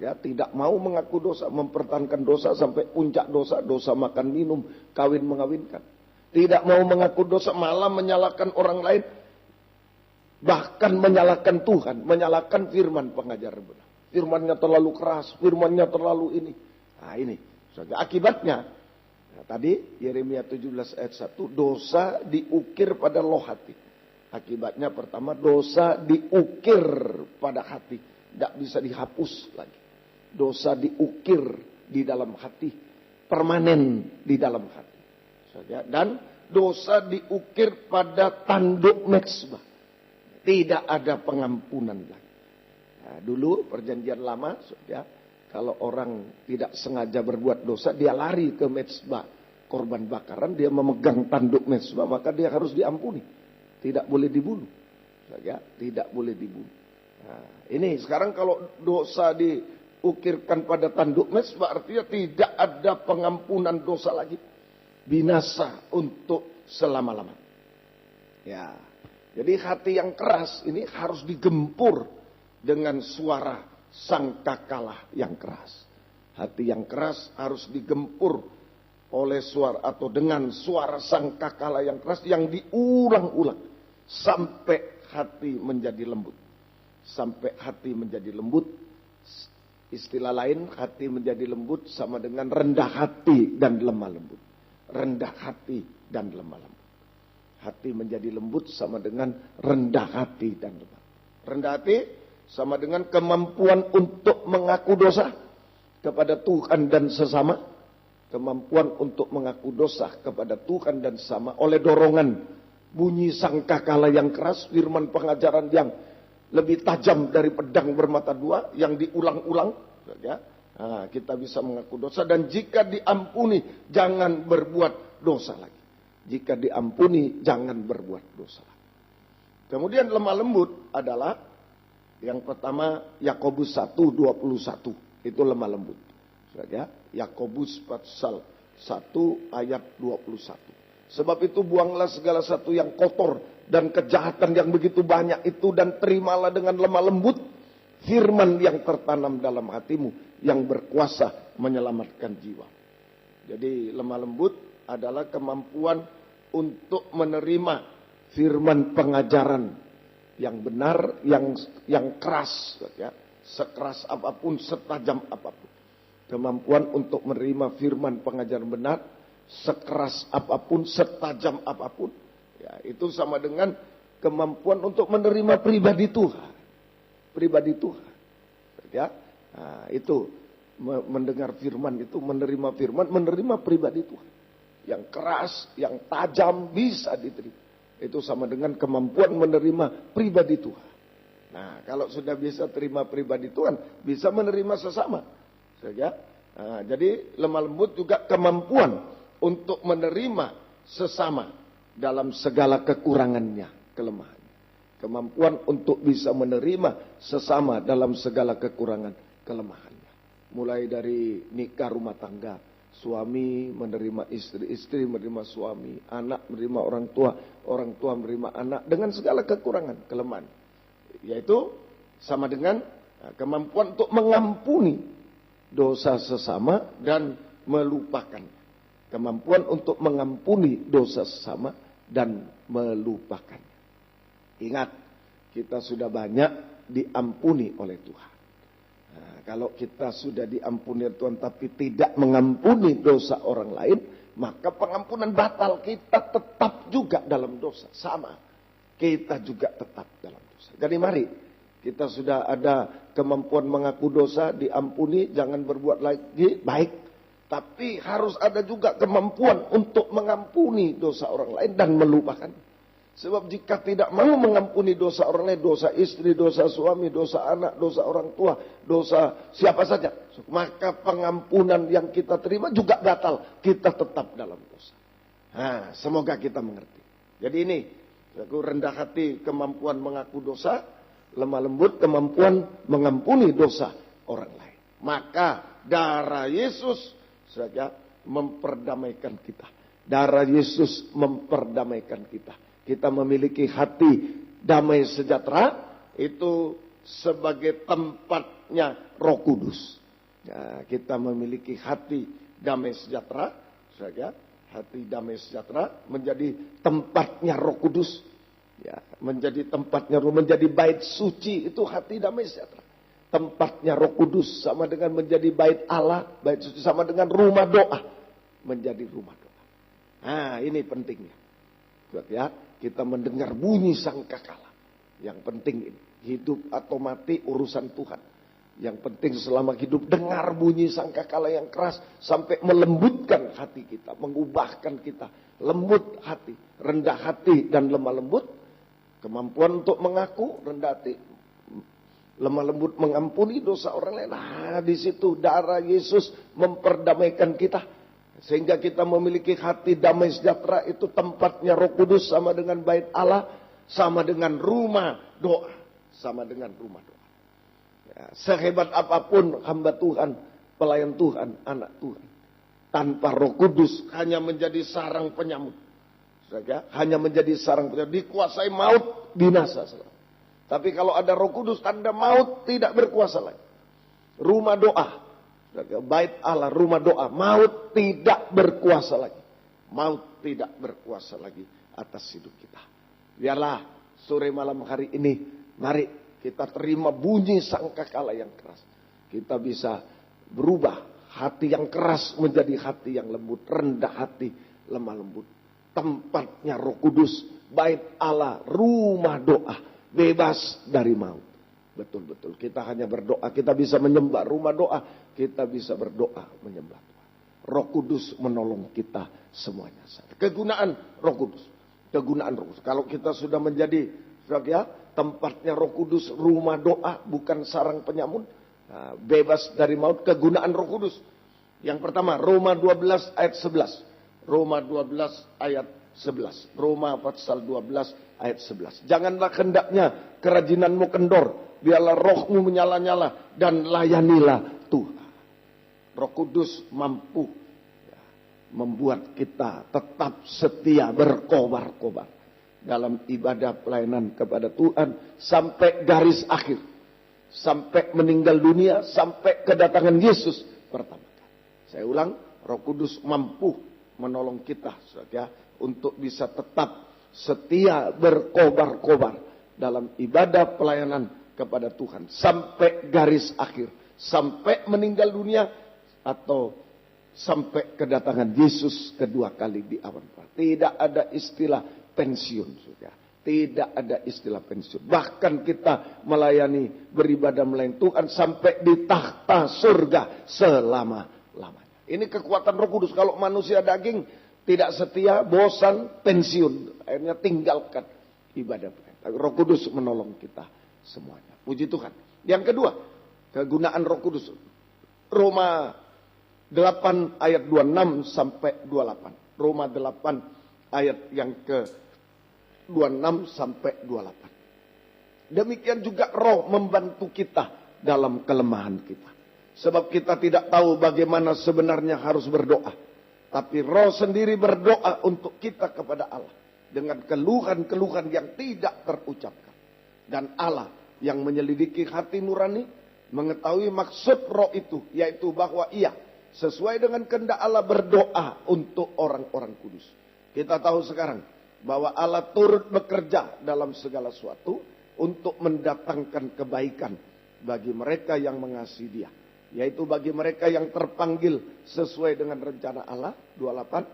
Ya, tidak mau mengaku dosa, mempertahankan dosa sampai puncak dosa, dosa makan minum, kawin mengawinkan. Tidak mau mengaku dosa, malah menyalahkan orang lain, bahkan menyalahkan Tuhan, menyalahkan firman pengajaran benar. Firmannya terlalu keras, firmannya terlalu ini. Nah ini, akibatnya, nah, tadi Yeremia 17 ayat 1, dosa diukir pada loh hati. Akibatnya pertama, dosa diukir pada hati. Tidak bisa dihapus lagi. Dosa diukir di dalam hati. Permanen di dalam hati. Dan dosa diukir pada tanduk mezbah. Tidak ada pengampunan lagi. Nah, dulu perjanjian lama, kalau orang tidak sengaja berbuat dosa, dia lari ke mezbah korban bakaran, dia memegang tanduk mezbah, maka dia harus diampuni. Tidak boleh dibunuh. Tidak boleh dibunuh. Nah, ini sekarang kalau dosa diukirkan pada tanduk mezbah, artinya tidak ada pengampunan dosa lagi. Binasa untuk selama-lama. Ya. Jadi hati yang keras ini harus digempur dengan suara sangkakala yang keras. Hati yang keras harus digempur oleh suara atau dengan suara sangkakala yang keras yang diulang-ulang sampai hati menjadi lembut. Sampai hati menjadi lembut. Istilah lain, hati menjadi lembut sama dengan rendah hati dan lemah lembut. Rendah hati dan lemah lembut. Hati menjadi lembut sama dengan rendah hati dan lemah. Rendah hati sama dengan kemampuan untuk mengaku dosa kepada Tuhan dan sesama. Kemampuan untuk mengaku dosa kepada Tuhan dan sesama oleh dorongan bunyi sangkakala yang keras, firman pengajaran yang lebih tajam dari pedang bermata dua, yang diulang-ulang. Ya. Nah, kita bisa mengaku dosa, dan jika diampuni, jangan berbuat dosa lagi. Jika diampuni, jangan berbuat dosa lagi. Kemudian lemah lembut adalah yang pertama, Yakobus 1:21. Itu lemah lembut. Ya, Yakobus pasal 1 ayat 21. Sebab itu buanglah segala sesuatu yang kotor dan kejahatan yang begitu banyak itu, dan terimalah dengan lemah lembut firman yang tertanam dalam hatimu yang berkuasa menyelamatkan jiwa. Jadi lemah lembut adalah kemampuan untuk menerima firman pengajaran yang benar, yang keras, ya, sekeras apapun, setajam apapun. Kemampuan untuk menerima firman pengajaran benar, sekeras apapun, setajam apapun, ya, itu sama dengan kemampuan untuk menerima pribadi Tuhan. Pribadi Tuhan, ya, nah, itu mendengar firman itu, menerima firman, menerima pribadi Tuhan. Yang keras, yang tajam bisa diterima. Itu sama dengan kemampuan menerima pribadi Tuhan. Nah, kalau sudah bisa terima pribadi Tuhan, bisa menerima sesama. Nah, jadi lemah lembut juga kemampuan untuk menerima sesama dalam segala kekurangannya, kelemahannya. Kemampuan untuk bisa menerima sesama dalam segala kekurangan, kelemahannya. Mulai dari nikah rumah tangga, suami menerima istri, istri menerima suami, anak menerima orang tua menerima anak, dengan segala kekurangan, kelemahan. Yaitu sama dengan kemampuan untuk mengampuni dosa sesama dan melupakan. Kemampuan untuk mengampuni dosa sesama dan melupakan. Ingat, kita sudah banyak diampuni oleh Tuhan. Nah, kalau kita sudah diampuni oleh Tuhan tapi tidak mengampuni dosa orang lain, maka pengampunan batal. Kita tetap juga dalam dosa. Sama, kita juga tetap dalam dosa. Jadi mari, kita sudah ada kemampuan mengaku dosa, diampuni, jangan berbuat lagi, baik. Tapi harus ada juga kemampuan untuk mengampuni dosa orang lain dan melupakan. Sebab jika tidak mau mengampuni dosa orang lain, dosa istri, dosa suami, dosa anak, dosa orang tua, dosa siapa saja, maka pengampunan yang kita terima juga batal. Kita tetap dalam dosa. Nah, semoga kita mengerti. Jadi ini, aku rendah hati, kemampuan mengaku dosa, lemah lembut, kemampuan mengampuni dosa orang lain. Maka darah Yesus saja memperdamaikan kita. Darah Yesus memperdamaikan kita. Kita memiliki hati damai sejahtera itu sebagai tempatnya Roh Kudus. Ya, kita memiliki hati damai sejahtera saja. Hati damai sejahtera menjadi tempatnya Roh Kudus. Ya, menjadi tempatnya Roh, menjadi bait suci itu hati damai sejahtera. Tempatnya Roh Kudus sama dengan menjadi bait Allah, bait suci sama dengan rumah doa, menjadi rumah doa. Nah, ini pentingnya. Ya, kita mendengar bunyi sangkakala. Yang penting ini, hidup atau mati urusan Tuhan. Yang penting selama hidup dengar bunyi sangkakala yang keras sampai melembutkan hati kita, mengubahkan kita, lembut hati, rendah hati dan lemah lembut. Kemampuan untuk mengaku, rendah hati, lemah lembut, mengampuni dosa orang lain. Nah, di situ darah Yesus memperdamaikan kita. Sehingga kita memiliki hati damai sejahtera, itu tempatnya Roh Kudus sama dengan bait Allah, sama dengan rumah doa, sama dengan rumah doa. Ya, sehebat apapun hamba Tuhan, pelayan Tuhan, anak Tuhan, tanpa Roh Kudus hanya menjadi sarang penyamut. Ya, hanya menjadi sarang penyamut, dikuasai maut, binasa selalu. Tapi kalau ada Roh Kudus, Anda maut tidak berkuasa lagi. Rumah doa, bait Allah, rumah doa, maut tidak berkuasa lagi. Maut tidak berkuasa lagi atas hidup kita. Biarlah sore malam hari ini, mari kita terima bunyi sangkakala yang keras. Kita bisa berubah hati yang keras menjadi hati yang lembut, rendah hati, lemah lembut. Tempatnya Roh Kudus, bait Allah, rumah doa, bebas dari maut. Betul-betul kita hanya berdoa, kita bisa menyembah rumah doa, kita bisa berdoa menyembah Tuhan. Roh Kudus menolong kita semuanya. Kegunaan Roh Kudus, kegunaan Roh Kudus. Kalau kita sudah menjadi ya, tempatnya Roh Kudus, rumah doa, bukan sarang penyamun, nah, bebas dari maut, kegunaan Roh Kudus. Yang pertama, Roma 12 ayat 11. Roma 12 ayat 11. Roma pasal 12 ayat 11. Janganlah hendaknya kerajinanmu kendor, biarlah rohmu menyala-nyala dan layanilah Tuhan. Roh Kudus mampu ya, membuat kita tetap setia, berkobar-kobar dalam ibadah pelayanan kepada Tuhan sampai garis akhir, sampai meninggal dunia, sampai kedatangan Yesus pertama kali. Saya ulang, Roh Kudus mampu menolong kita ya, untuk bisa tetap setia, berkobar-kobar dalam ibadah pelayanan kepada Tuhan sampai garis akhir, sampai meninggal dunia atau sampai kedatangan Yesus kedua kali di awan para. Tidak ada istilah pensiun, sudah. Tidak ada istilah pensiun. Bahkan kita melayani, beribadah melayani Tuhan sampai di tahta surga selama-lamanya. Ini kekuatan Roh Kudus. Kalau manusia daging tidak setia, bosan, pensiun, akhirnya tinggalkan ibadah. Tapi Roh Kudus menolong kita semuanya. Puji Tuhan. Yang kedua, kegunaan Roh Kudus. Roma 8 ayat 26 sampai 28. Roma 8 ayat yang ke 26 sampai 28. Demikian juga Roh membantu kita dalam kelemahan kita. Sebab kita tidak tahu bagaimana sebenarnya harus berdoa. Tapi Roh sendiri berdoa untuk kita kepada Allah dengan keluhan-keluhan yang tidak terucapkan. Dan Allah yang menyelidiki hati nurani mengetahui maksud Roh itu, yaitu bahwa ia sesuai dengan kehendak Allah berdoa untuk orang-orang kudus. Kita tahu sekarang bahwa Allah turut bekerja dalam segala sesuatu untuk mendatangkan kebaikan bagi mereka yang mengasihi Dia, yaitu bagi mereka yang terpanggil sesuai dengan rencana Allah. 28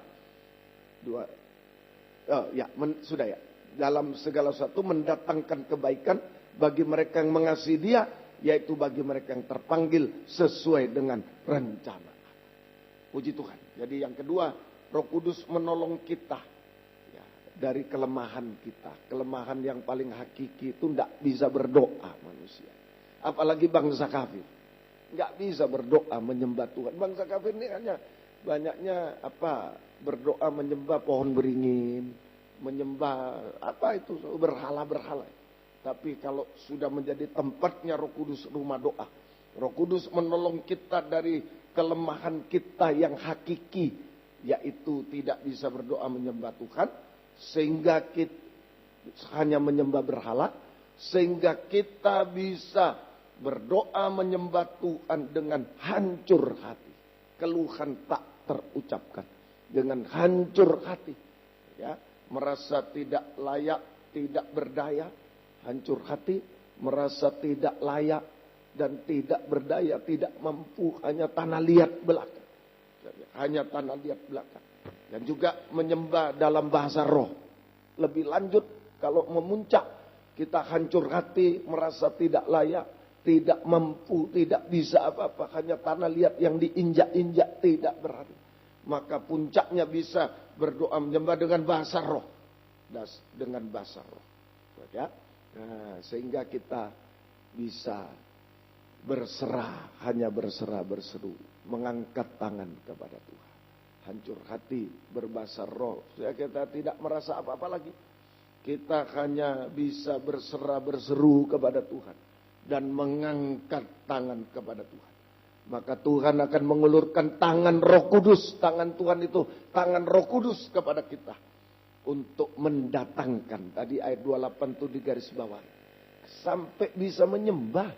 sudah ya. Dalam segala sesuatu mendatangkan kebaikan bagi mereka yang mengasihi Dia, yaitu bagi mereka yang terpanggil sesuai dengan rencana Allah. Puji Tuhan. Jadi yang kedua, Roh Kudus menolong kita ya, dari kelemahan kita. Kelemahan yang paling hakiki itu tidak bisa berdoa manusia. Apalagi bangsa kafir. Nggak bisa berdoa menyembah Tuhan. Bangsa kafir ini hanya banyaknya berdoa menyembah pohon beringin, menyembah berhala-berhala. Tapi kalau sudah menjadi tempatnya Roh Kudus, rumah doa, Roh Kudus menolong kita dari kelemahan kita yang hakiki, yaitu tidak bisa berdoa menyembah Tuhan, sehingga kita hanya menyembah berhala, sehingga kita bisa berdoa menyembah Tuhan dengan hancur hati. Keluhan tak terucapkan. Dengan hancur hati. Ya, merasa tidak layak, tidak berdaya. Hancur hati, merasa tidak layak dan tidak berdaya, tidak mampu, hanya tanah liat belaka. Hanya tanah liat belaka. Dan juga menyembah dalam bahasa roh. Lebih lanjut, kalau memuncak, kita hancur hati, merasa tidak layak, tidak mampu, tidak bisa apa-apa. Hanya tanah liat yang diinjak-injak, tidak berani. Maka puncaknya bisa berdoa menyembah dengan bahasa roh. Dengan bahasa roh. Ya. Nah, sehingga kita bisa berserah, hanya berserah berseru, mengangkat tangan kepada Tuhan. Hancur hati, berbahasa roh. Sehingga kita tidak merasa apa-apa lagi. Kita hanya bisa berserah berseru kepada Tuhan. Dan mengangkat tangan kepada Tuhan. Maka Tuhan akan mengulurkan tangan Roh Kudus. Tangan Tuhan itu, tangan Roh Kudus kepada kita. Untuk mendatangkan. Tadi ayat 28 itu di garis bawah. Sampai bisa menyembah.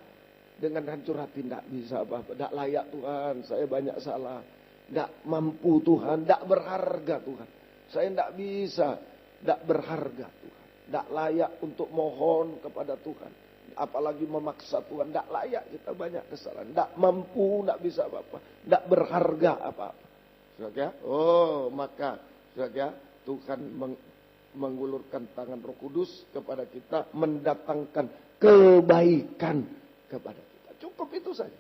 Dengan hancur hati. Tidak bisa apa-apa. Tidak layak Tuhan. Saya banyak salah. Tidak mampu Tuhan. Tidak berharga Tuhan. Saya tidak bisa. Tidak berharga Tuhan. Tidak layak untuk mohon kepada Tuhan. Apalagi memaksa Tuhan. Tidak layak, kita banyak kesalahan. Tidak mampu, tidak bisa apa-apa. Tidak berharga apa-apa. Saudara, maka saudara, Tuhan mengulurkan tangan Roh Kudus kepada kita, mendatangkan kebaikan kepada kita. Cukup itu saja.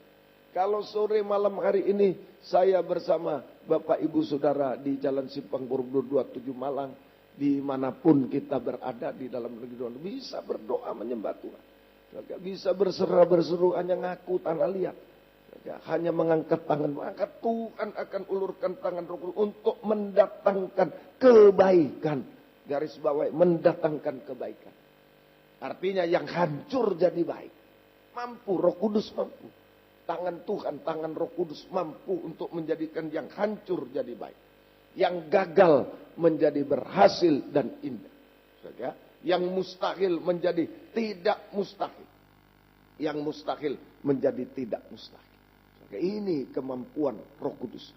Kalau sore malam hari ini saya bersama Bapak Ibu Saudara di Jalan Simpang Borobudur 27 Malang, dimanapun kita berada di dalam negeri, bisa berdoa menyembah Tuhan. Bisa berserah berseru, hanya ngaku tanah liat. Hanya mengangkat tangan, maka Tuhan akan ulurkan tangan Roh Kudus untuk mendatangkan kebaikan. Garis bawah, mendatangkan kebaikan. Artinya yang hancur jadi baik. Mampu, Roh Kudus mampu. Tangan Tuhan, tangan Roh Kudus mampu untuk menjadikan yang hancur jadi baik. Yang gagal menjadi berhasil dan indah. Yang mustahil menjadi tidak mustahil. Yang mustahil menjadi tidak mustahil. Ini kemampuan Roh Kudus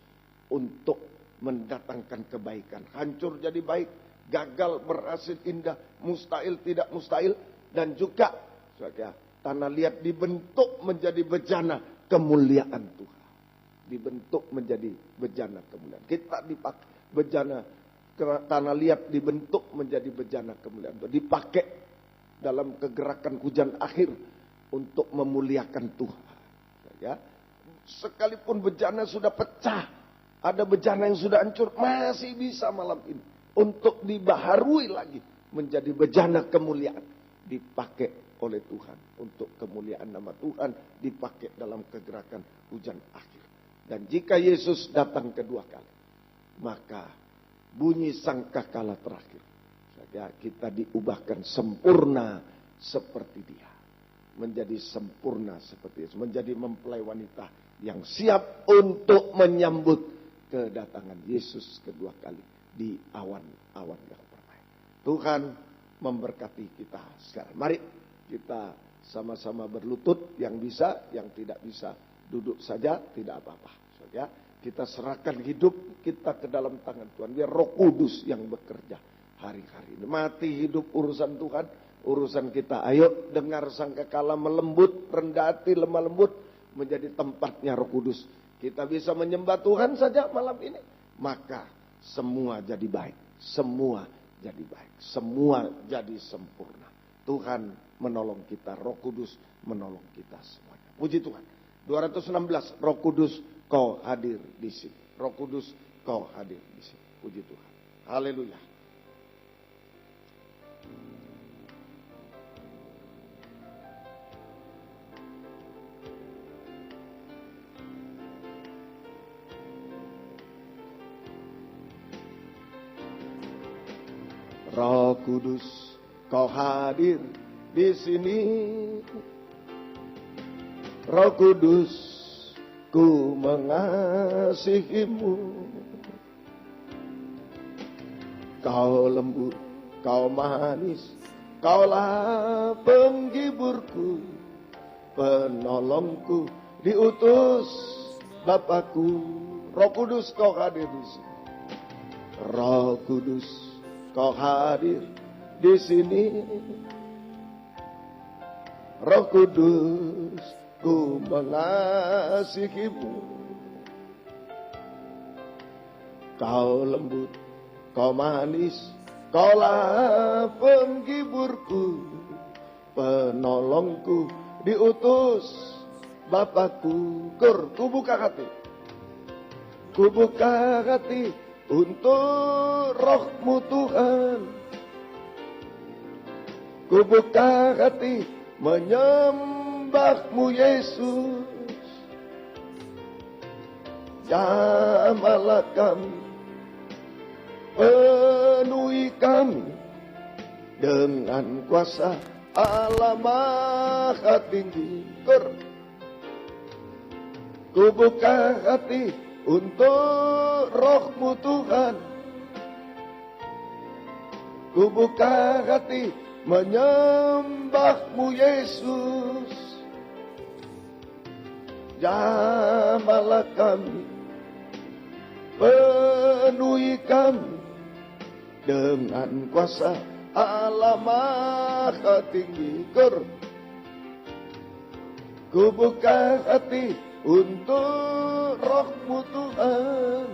untuk mendatangkan kebaikan. Hancur jadi baik, gagal berhasil indah, mustahil tidak mustahil, dan juga tanah liat dibentuk menjadi bejana kemuliaan Tuhan. Dibentuk menjadi bejana kemuliaan. Kita dipakai bejana, tanah liat dibentuk menjadi bejana kemuliaan Tuhan. Dipakai dalam kegerakan hujan akhir untuk memuliakan Tuhan. Ya. Sekalipun bejana sudah pecah, ada bejana yang sudah hancur, masih bisa malam ini untuk dibaharui lagi menjadi bejana kemuliaan, dipakai oleh Tuhan untuk kemuliaan nama Tuhan, dipakai dalam kegerakan hujan akhir. Dan jika Yesus datang kedua kali, maka bunyi sangkakala terakhir, kita diubahkan sempurna seperti Dia, menjadi sempurna seperti Yesus, menjadi mempelai wanita yang siap untuk menyambut kedatangan Yesus kedua kali di awan-awan yang permai. Tuhan memberkati kita sekarang. Mari kita sama-sama berlutut, yang bisa, yang tidak bisa duduk saja, tidak apa-apa. Ya, kita serahkan hidup kita ke dalam tangan Tuhan. Biar Roh Kudus yang bekerja hari-hari ini. Mati hidup urusan Tuhan, urusan kita. Ayo dengar sangkakala melembut, rendah hati, lemah lembut, menjadi tempatnya Roh Kudus. Kita bisa menyembah Tuhan saja malam ini, maka semua jadi baik. Semua jadi baik. Semua jadi sempurna. Tuhan menolong kita, Roh Kudus menolong kita semuanya. Puji Tuhan. 216, Roh Kudus Kau hadir di sini. Roh Kudus Kau hadir di sini. Puji Tuhan. Haleluya. Roh Kudus, Kau hadir di sini. Roh Kudus, ku mengasihimu. Kau lembut, Kau manis, Kaulah penghiburku, penolongku, diutus Bapakku. Roh Kudus, Kau hadir di sini. Roh Kudus, Kau hadir di sini. Roh Kudus, ku mengasihimu. Kau lembut, Kau manis, Kaulah penghiburku, penolongku, diutus Bapakku. Ku buka hati. Ku buka hati untuk Roh-Mu Tuhan. Ku buka hati menyembah-Mu Yesus. Jamahlah kami, penuhi kami dengan kuasa Allah Maha Tinggi. Ku buka hati untuk Roh-Mu Tuhan. Ku buka hati menyembah-Mu Yesus. Jamahlah kami, penuhi kami dengan kuasa Allah Maha Tinggi. Ku buka hati untuk Roh-Mu Tuhan.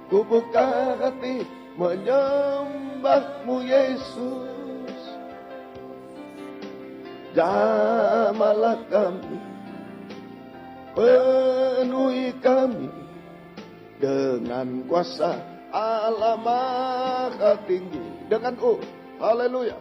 Ku buka hati menyembah-Mu Yesus. Jamahlah kami, penuhi kami dengan kuasa Allah Maha Tinggi. Dengan haleluya.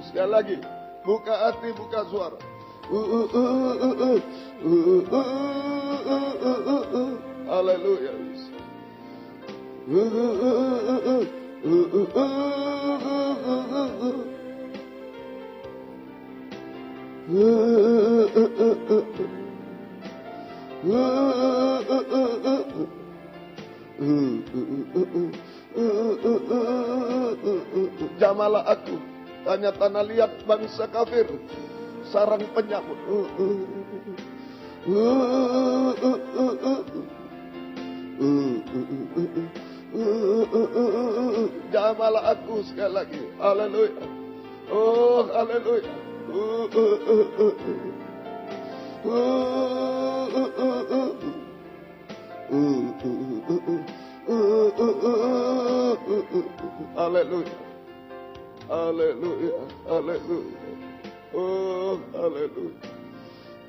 Sekali lagi, buka hati, buka suara. Haleluya. Jamalah aku, tanya-tanya lihat bangsa kafir, sarang penyamut. Jamalah aku sekali lagi. Haleluya. Oh, haleluya. Haleluya. Haleluya. Haleluya. Oh, haleluya.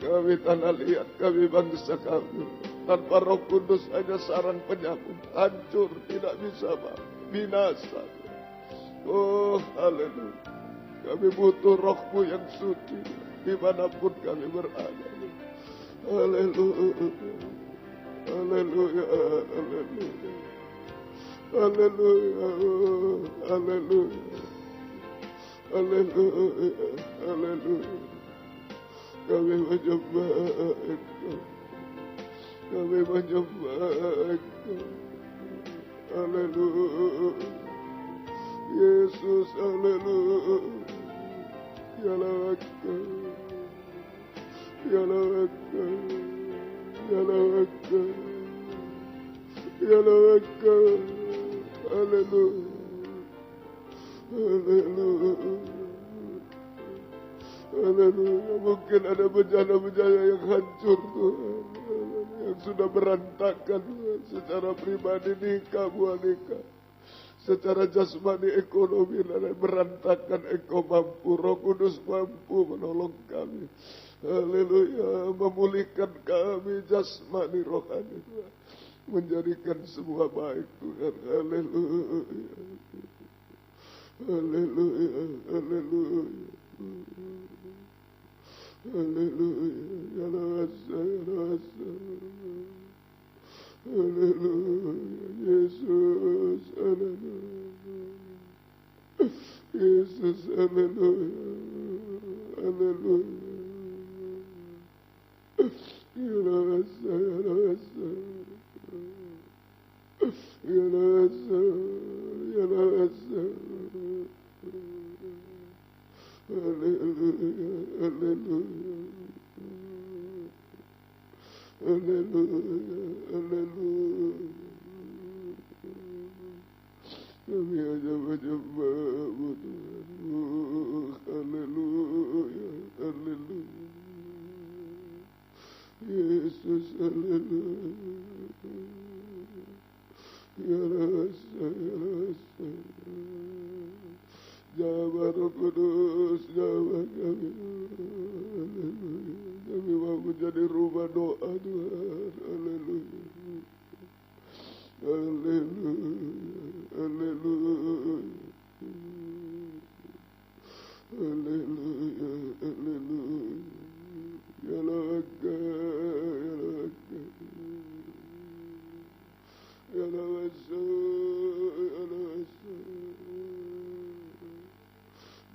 Kami tanah liat, kami bangsa kami, tanpa Roh Kudus hanya sarang penyakit, hancur, tidak bisa binasa. Oh, haleluya. Kami butuh Roh-Mu yang suci dimanapun kami berada. Haleluya. Haleluya. Haleluya. Haleluya. Haleluya. Haleluya. Haleluya. Kami menyembah Engkau. Kami menyembah Engkau. Haleluya. Yesus, haleluya. Yalah Engkau. Yalah Engkau. Yalah Engkau. Yalah Engkau. Haleluya. Haleluya. Haleluya. Mungkin ada bencana-bencana yang hancur Tuhan, yang sudah berantakan Tuhan, secara pribadi nikah, buah nikah, secara jasmani, ekonomi, dan berantakan, Engkau mampu. Roh Kudus mampu menolong kami. Haleluya, memulihkan kami jasmani, rohani, Tuhan. Menjadikan semua baik, Tuhan. Haleluya. Haleluya. Haleluya. Haleluya. Ya rasa, ya rasa. Haleluya. Yesus, haleluya. Yesus, haleluya. Haleluya. Ya rasa, ya rasa. Ya rasa, ya rasa. Haleluya, haleluya. Haleluya, haleluya. Kami hanya menyembah-Mu, Tuhan. Haleluya, haleluya. Yesus, haleluya. Ya rasa, ya rasa. Jawab Roh Kudus, jawab kami. Haleluya. Kami mau menjadi rumah doa, Tuhan. Haleluya. Haleluya. Haleluya. Haleluya. Haleluya. Ya laka, ya laka. Ya laka, ya laka.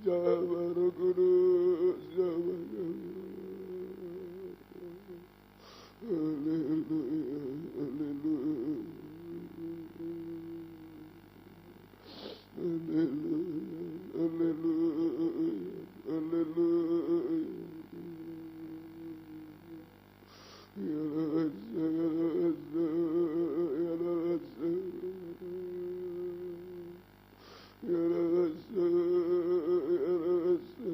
Jawab Roh Kudus, jawab kami. Haleluya, haleluya. Haleluya, haleluya, haleluya. Ya rasa, ya rasa, ya rasa. Ya rasa, ya rasa.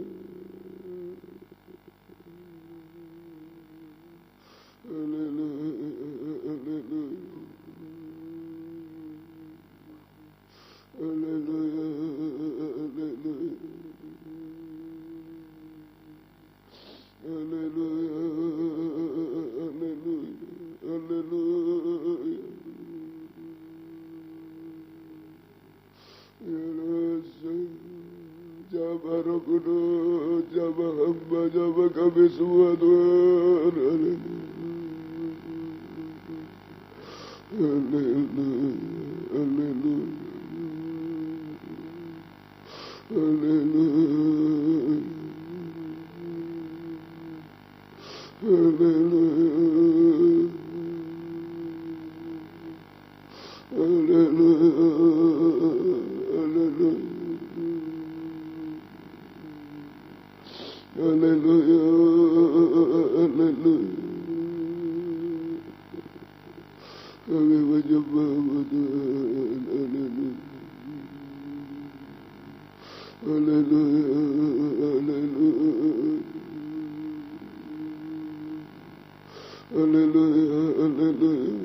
Haleluya, haleluya. Haleluya, haleluya. Haleluya, haleluya, haleluya. Ya rasa, jawab Roh Kudus, jawab hamba, jawab kami semua, Tuhan. Haleluya, haleluya, haleluya, haleluya, haleluya, haleluya. Kami menyembah-Mu, Tuhan. Haleluya. Haleluya, haleluya. Haleluya, haleluya.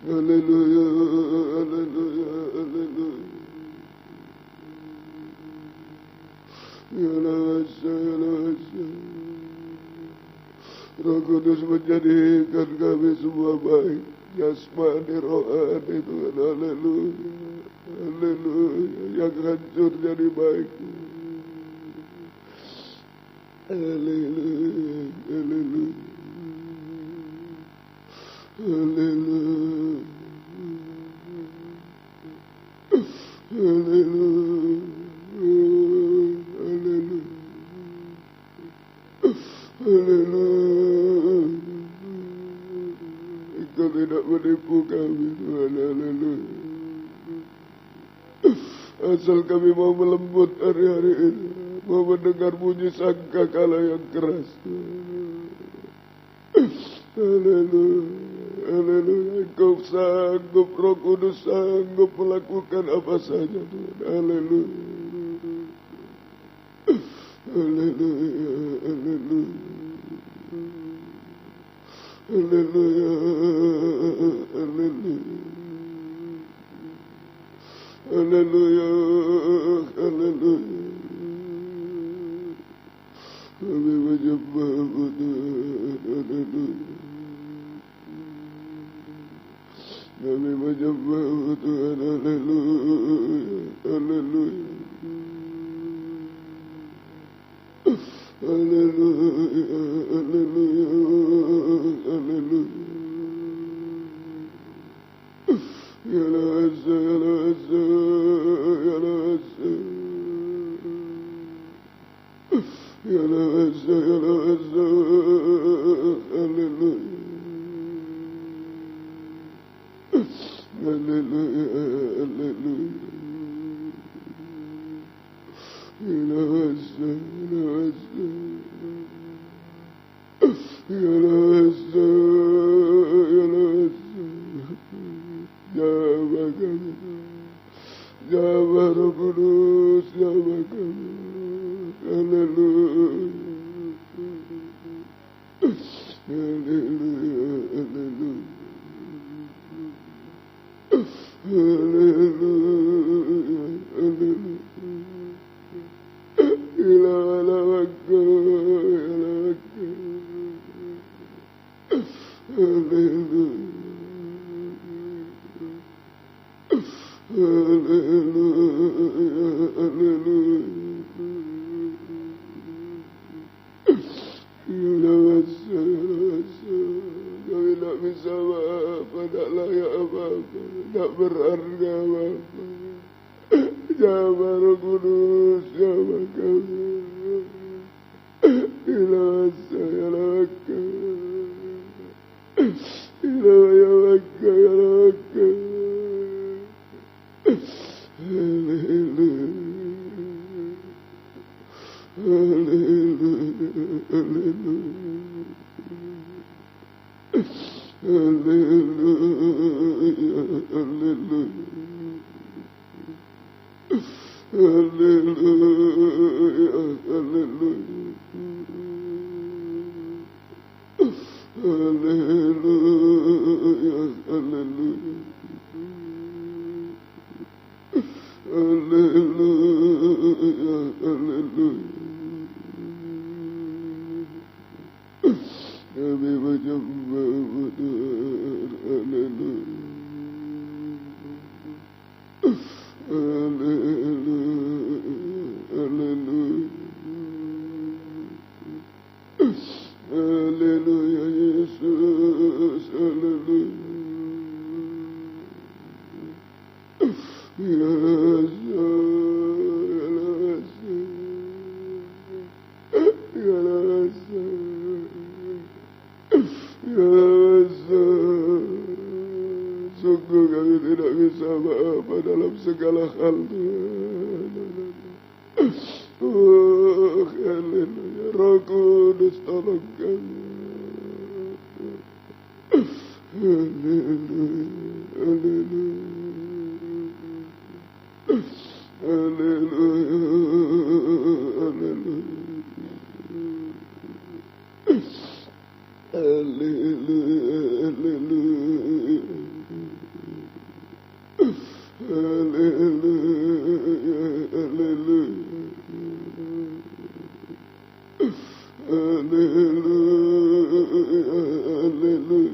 Haleluya, haleluya, haleluya. Ya rasa, ya rasa. Roh Kudus menjadikan kami semua baik, jasmani, rohani, Tuhan. Haleluya, haleluya. Yang hancur jadi baik. Haleluya, haleluya. Haleluya. Haleluya. Haleluya. Haleluya. Engkau tidak menipu kami, Tuhan. Haleluya. Asal kami mau melembut hari-hari ini, mau mendengar bunyi sangkakala yang keras. Haleluya. Haleluya. Engkau sanggup, Roh Kudus sanggup melakukan apa saja, Tuhan. Haleluya. Haleluya. Haleluya. Haleluya, haleluya, haleluya, haleluya. Kami menyembahmu Tuhan, haleluya. Kami menyembahmu Tuhan, haleluya, haleluya. Haleluya, haleluya, haleluya. Ya Asa, ya Asa, ya Asa. Ya Asa, ya Asa, haleluya. Haleluya, haleluya. Ya Asa, ya Asa. Ya Asa, ya Asa. Jawab kami, jawab Roh Kudus, jawab kami. Haleluya, haleluya, haleluya. Haleluya, haleluya. Ilalawakku, ilalawakku. Haleluya, haleluya, haleluya. Ilawasa, ilawasa. Kami tak bisa apa-apa, tak layak apa-apa, tak berharga apa-apa. Jawab Roh Kudus, jawab kami. Ilawasa, ilawaka. Ilawaka, ilawaka. Haleluya, haleluya, haleluya. Haleluya, haleluya. Haleluya, haleluya. Haleluya, haleluya. Haleluya, haleluya. Kami menyembahmu Tuhan, haleluya. Haleluya, haleluya. Haleluya Yesus, haleluya. Ya Asa, ya Asa, ya Asa. Sungguh kami tidak bisa apa-apa dalam segala hal Tuhan. Oh, haleluya. Roh Kudus tolong kami. Haleluya, haleluya. Haleluya, haleluya. Haleluya, haleluya. Haleluya, haleluya. Haleluya, haleluya.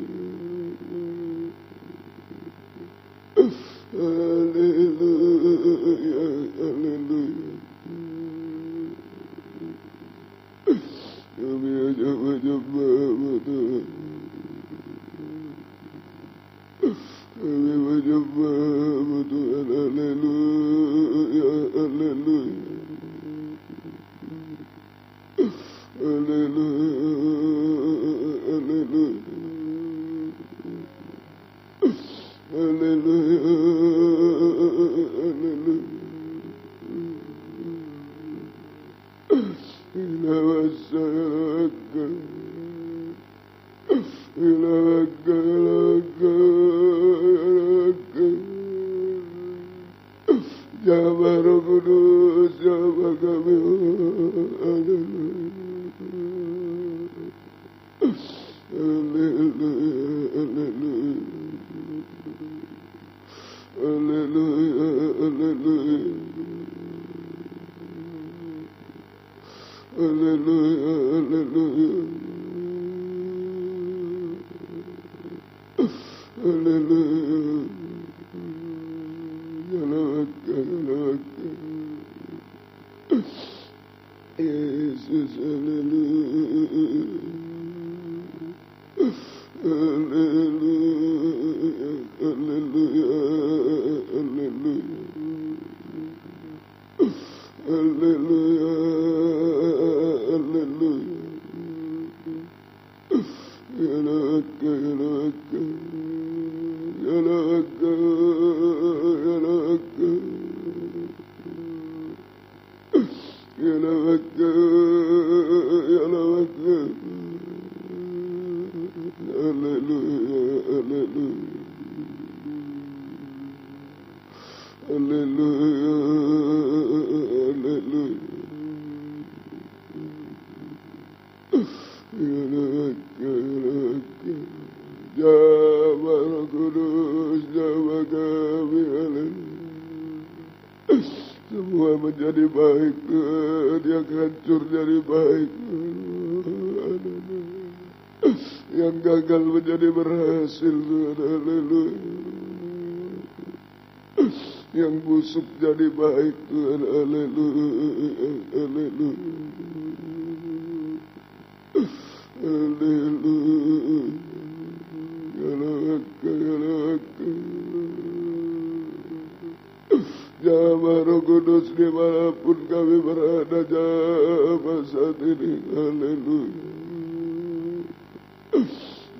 Haleluya, haleluya. Kami hanya menyembahmu Tuhan. Kami menyembahmu Tuhan. Haleluya, haleluya. Haleluya, haleluya. Haleluya, haleluya. Ilawasa, ilawaka. Ilawaka, ilawaka, ilawaka. Jawab Roh Kudus, jawab kami. Haleluya. Semua menjadi baik, yang hancur jadi baik, yang gagal menjadi berhasil, haleluya. Yang busuk jadi baik, Tuhan, haleluya, haleluya, haleluya. Jamaah Roh Kudus dimanapun kami berada, jamaah saat ini, haleluya,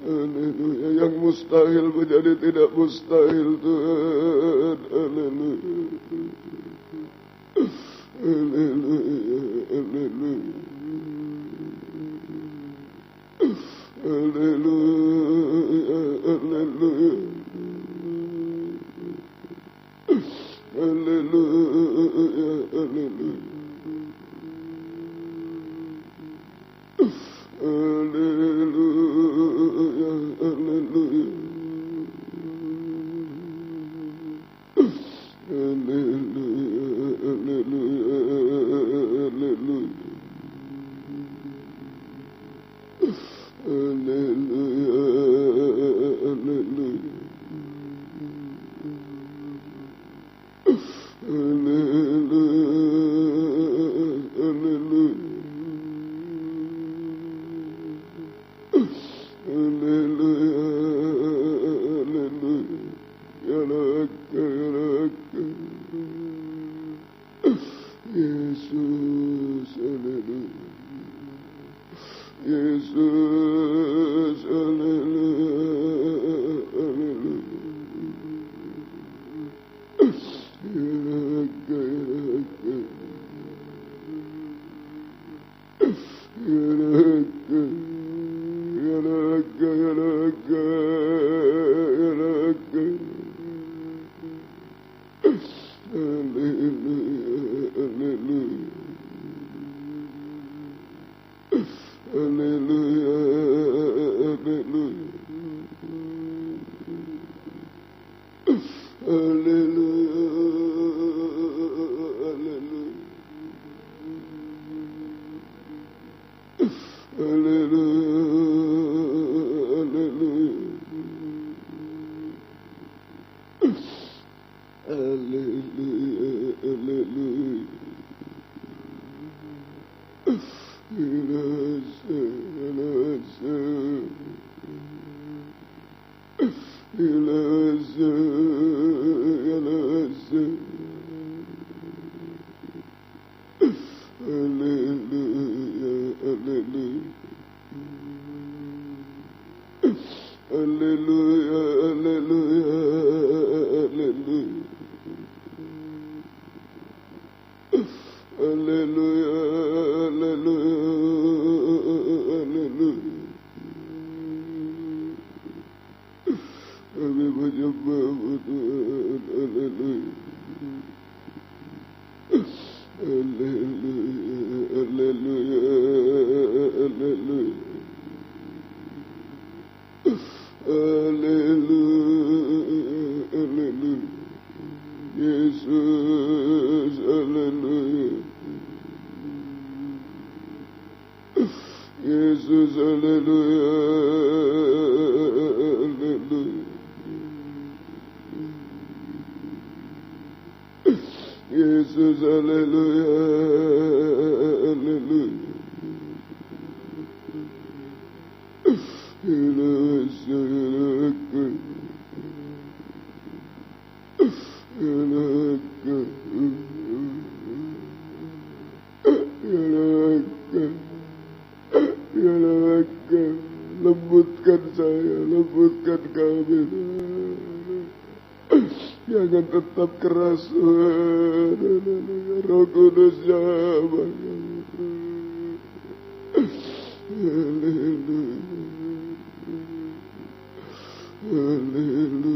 haleluya. Yang mustahil menjadi tidak mustahil, Tuhan, haleluya, haleluya, haleluya, haleluya, haleluya. Haleluya, haleluya, haleluya, haleluya, haleluya, haleluya, Yesus, haleluya, Yesus, haleluya, haleluya. Yesus, haleluya. Yesus, haleluya, haleluya. Yesus, haleluya, haleluya. Lembutkan saya, lembutkan kami. Jangan tetap keras. Roh Kudus jawab. Haleluya. Haleluya.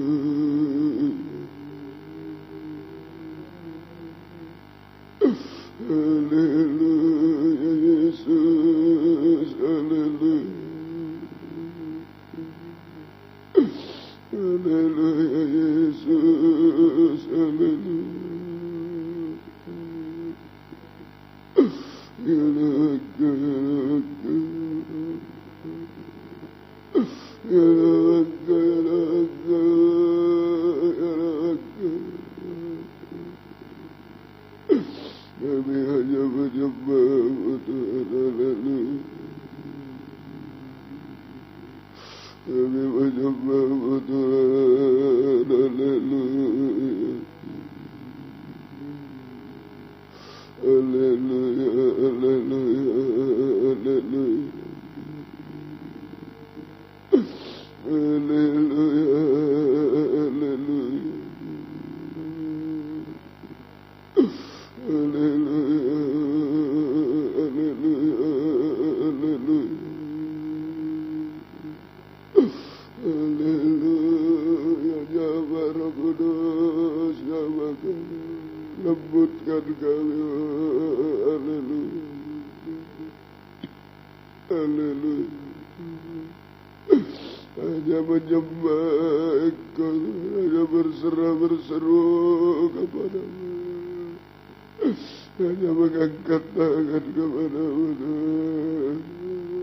Haleluya Yesus. Haleluya. Haleluya Yesus. Haleluya. Kami hanya menyembah Tuhan, haleluya. Kami menyembah Tuhan, haleluya. Haleluya, haleluya, haleluya. Haleluya, haleluya. Haleluya, haleluya, haleluya. Haleluya, Jawab Roh Kudus, jawab kami, lembutkan kami, haleluya. Haleluya. Hanya menyembah Engkau, hanya berserah berseru kepadamu. Hanya mengangkat tangan kepadamu, Tuhan.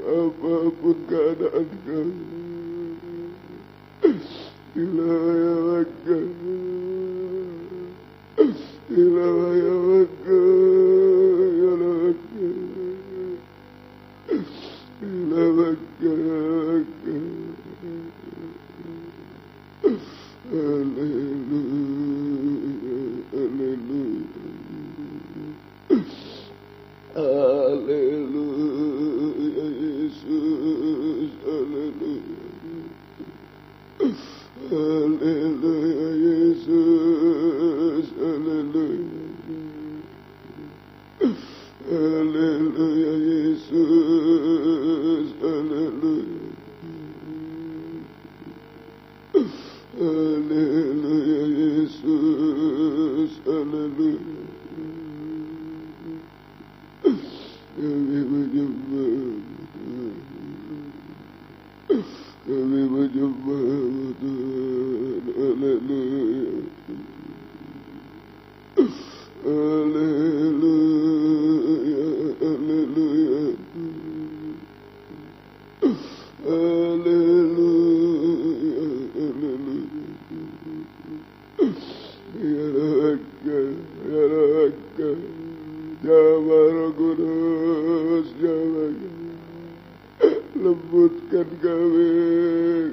Apapun keadaan kami, Ilahaya Maka, Ilahaya Maka, Ilahaya Maka, Ilahaya Maka. Haleluya, haleluya. Haleluya Yesus, haleluya. Haleluya Yesus, haleluya. Haleluya Yesus, haleluya. Haleluya Yesus, haleluya. Kami menyembah Tuhan, kami menyembah Tuhan, haleluya. Haleluya, haleluya. Haleluya, haleluya. Ya Raka, ya Raka. Jawab Roh Kudus, jawab kami, lembutkan kami,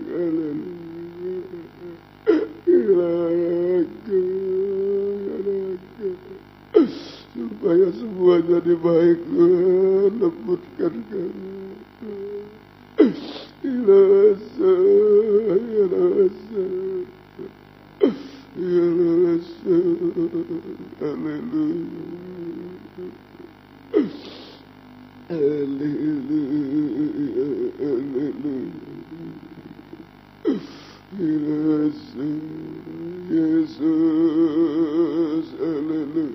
haleluya. Ilahaka, ilahaka, supaya semua jadi baik, lembutkan kami. Ilahasa, ilahasa, ilahasa, haleluya. Haleluya, haleluya. Yesus, haleluya.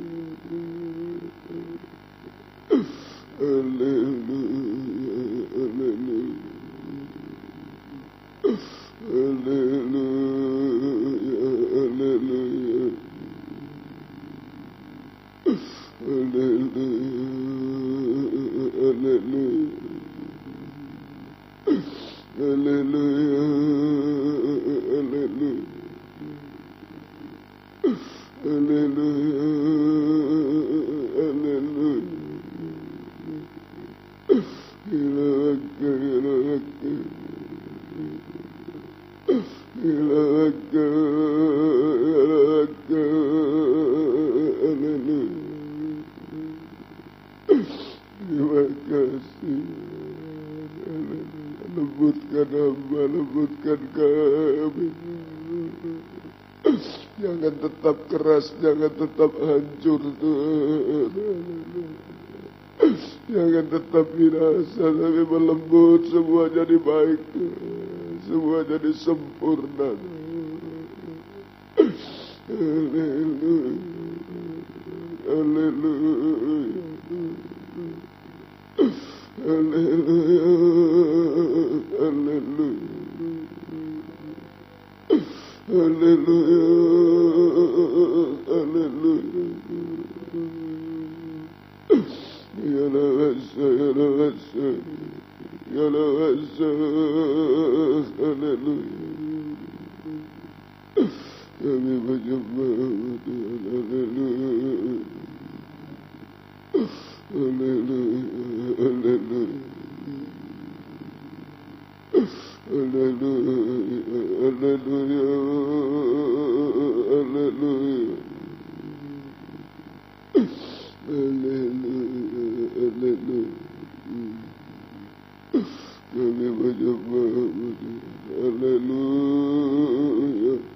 Haleluya, haleluya. Haleluya, haleluya. Lembutkan kami. Jangan tetap keras, jangan tetap hancur Tuhan. Jangan tetap binasa, tapi melembut, semua jadi baik Tuhan. Semua jadi sempurna Haleluya. Haleluya. Haleluya. Haleluya. Haleluya. Haleluya. Ya Rabbi, ya Rabbi, ya Rabbi. Haleluya. Kami menyembah Tuhan. Haleluya. Haleluya. Haleluya. Haleluya. Haleluya. Haleluya. Haleluya. Kami menyembah Tuhan. Haleluya.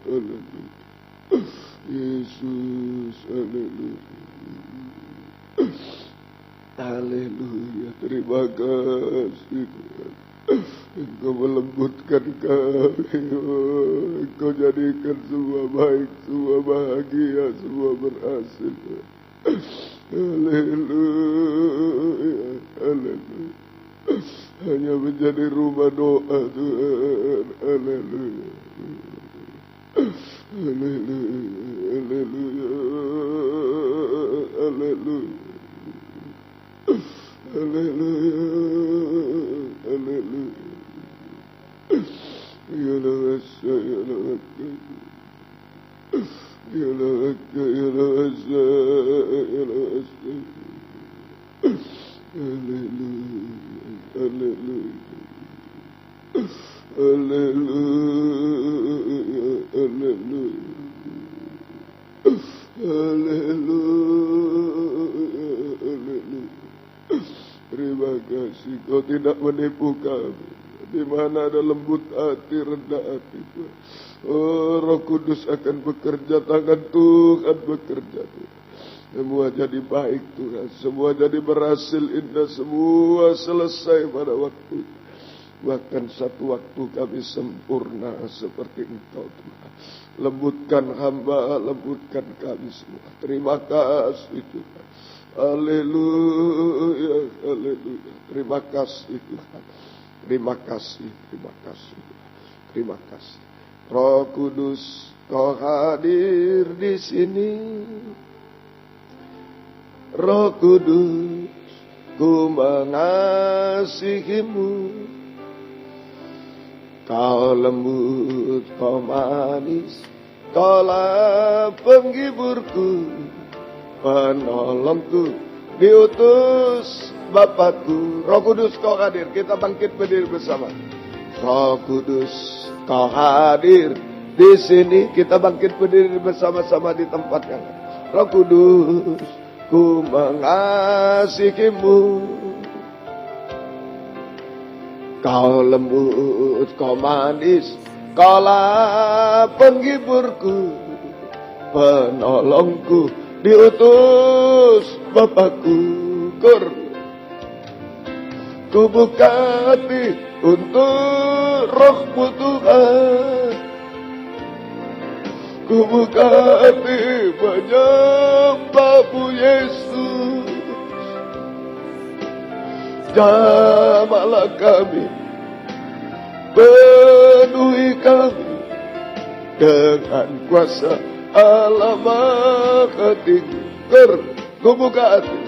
Haleluya. Yesus. Haleluya. Haleluya. Terima kasih Tuhan. Engkau melembutkan kami. Engkau jadikan semua baik, semua bahagia, semua berhasil. Haleluya. Haleluya. Hanya menjadi rumah doa Tuhan. Haleluya. Haleluya. Haleluya. Haleluya. Haleluya. Haleluya. Ya Allah, ya Allah. Ya Allah, ya Allah, ya Allah. Haleluya. Haleluya. Haleluya. Haleluya. Haleluya. Terima kasih Kau tidak menipu kami. Di mana ada lembut hati, rendah hati Tuhan. Oh, Roh Kudus akan bekerja, tangan Tuhan bekerja Tuhan. Semua jadi baik Tuhan. Semua jadi berhasil indah. Semua selesai pada waktu. Bahkan satu waktu kami sempurna seperti Engkau Tuhan. Lembutkan hamba, lembutkan kami semua. Terima kasih Tuhan. Haleluya, haleluya. Terima kasih Tuhan. Terima kasih, terima kasih, terima kasih. Roh Kudus, Kau hadir di sini. Roh Kudus, ku mengasihimu. Kau lembut, Kau manis, Kaulah penghiburku, penolongku, diutus Bapakku. Roh Kudus, Kau hadir. Kita bangkit berdiri bersama. Roh Kudus, Kau hadir di sini. Kita bangkit berdiri bersama-sama di tempat yang lain. Roh Kudus, ku mengasihimu. Kau lembut, Kau manis, Kaulah penghiburku, penolongku, diutus Bapakku. Ku buka hati untuk Roh-Mu Tuhan. Ku buka hati menyembah-Mu Yesus. Jamahlah kami, penuhi kami dengan kuasa Allah Maha Tinggi. Ku buka hati.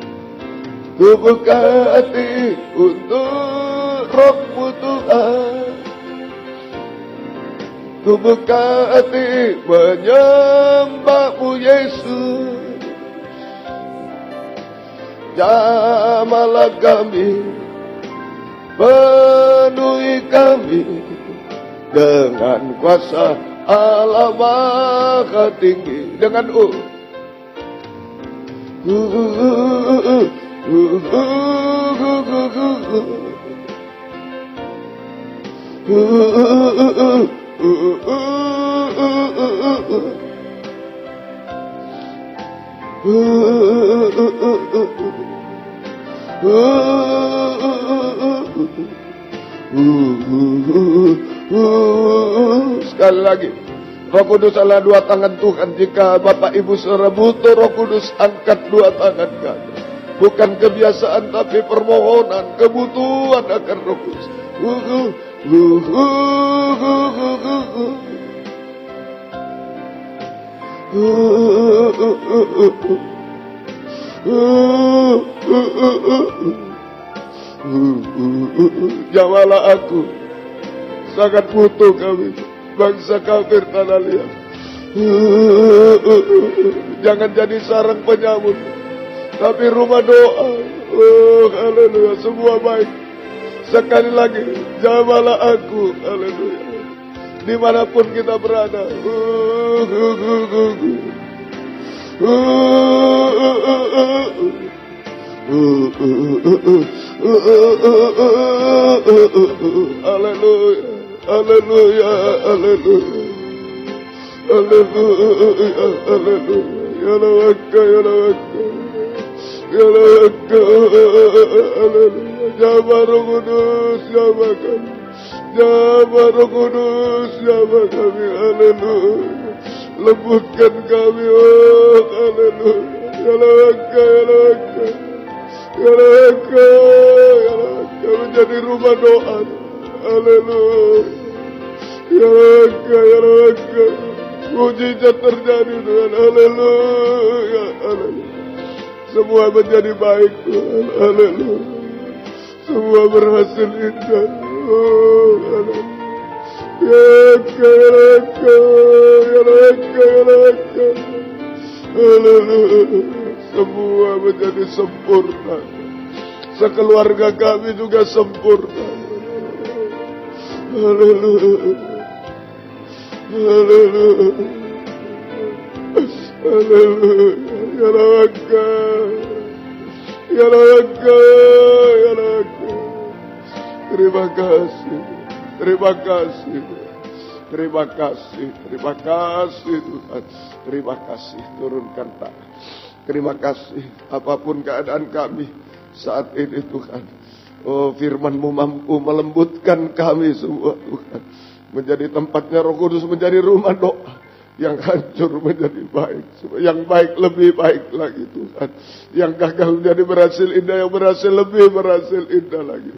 Ku buka hati untuk Roh-Mu Tuhan. Ku buka hati menyembah-Mu Yesus. Jamahlah kami, penuhi kami dengan kuasa Allah Maha Tinggi. Dengan sekali lagi, Roh Kudus adalah dua tangan Tuhan. Jika Bapak Ibu Saudara butuh Roh Kudus, angkat dua tangan kanan. Bukan kebiasaan tapi permohonan, kebutuhan akan Roh Kudus. Jamalah aku, sangat butuh kami, bangsa kafir tanah liat. Jangan jadi sarang penyambut, tapi rumah doa. Oh, haleluya, semua baik. Sekali lagi, jamalah aku, haleluya. Dimanapun kita berada. Haleluya, haleluya, haleluya, haleluya, haleluya. Ya lawaka, ya lawaka, ya lawaka, haleluya. Jama Roh Kudus, jama kami, jama Roh Kudus, jama kami, haleluya. Lembutkan kami, oh haleluya. Ya lawaka, ya lawaka, ya lawaka, ya lawaka, menjadi rumah doa. Haleluya. Ya lawaka, ya lawaka, mujizat terjadi Tuhan. Haleluya, haleluya. Semua menjadi baik Tuhan. Haleluya. Semua berhasil indah. Oh, haleluya. Ya lawaka, ya lawaka, ya lawaka, ya lawaka. Haleluya. Semua menjadi sempurna. Sekeluarga kami juga sempurna. Haleluya. Haleluya. Haleluya. Ya lawaka, ya lawaka, ya lawaka. Terima kasih, terima kasih, terima kasih, terima kasih Tuhan. Terima kasih, turunkan tangan. Terima kasih, apapun keadaan kami saat ini Tuhan. Oh, firman-Mu mampu melembutkan kami semua Tuhan. Menjadi tempatnya Roh Kudus, menjadi rumah doa. Yang hancur menjadi baik, yang baik lebih baik lagi Tuhan. Yang gagal menjadi berhasil indah, yang berhasil lebih berhasil indah lagi.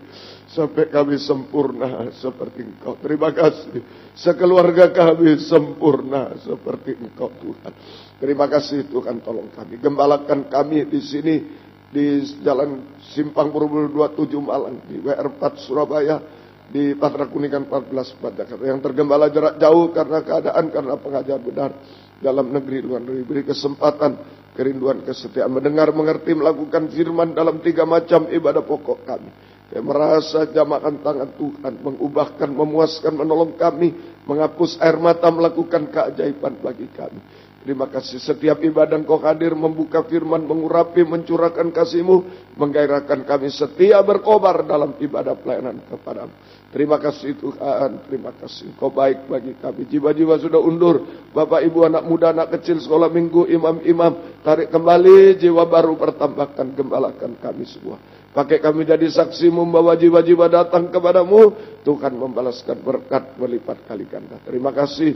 Sampai kami sempurna seperti Engkau. Terima kasih. Sekeluarga kami sempurna seperti Engkau Tuhan. Terima kasih Tuhan, tolong kami. Gembalakan kami di sini, di Jalan Simpang Borobudur 27 Malang, di WR4 Surabaya, di Patra Kuningan 14 Jakarta. Yang tergembala jarak jauh karena keadaan, karena pengajar benar dalam negeri, luar negeri. Beri kesempatan, kerinduan, kesetiaan, mendengar, mengerti, melakukan firman dalam 3 macam ibadah pokok kami. Yang merasa jamakan tangan Tuhan, mengubahkan, memuaskan, menolong kami, menghapus air mata, melakukan keajaiban bagi kami. Terima kasih, setiap ibadah Engkau hadir, membuka firman, mengurapi, mencurahkan kasih-Mu, menggairahkan kami setia berkobar dalam ibadah pelayanan kepada-Mu. Terima kasih Tuhan, terima kasih. Engkau baik bagi kami. Jiwa-jiwa sudah undur, Bapak Ibu, anak muda, anak kecil, sekolah minggu, imam-imam, tarik kembali, jiwa baru pertambahkan, gembalakan kami semua. Pakai kami jadi saksi, membawa jiwa-jiwa datang kepada-Mu, Tuhan membalaskan berkat berlipat kali ganda. Terima kasih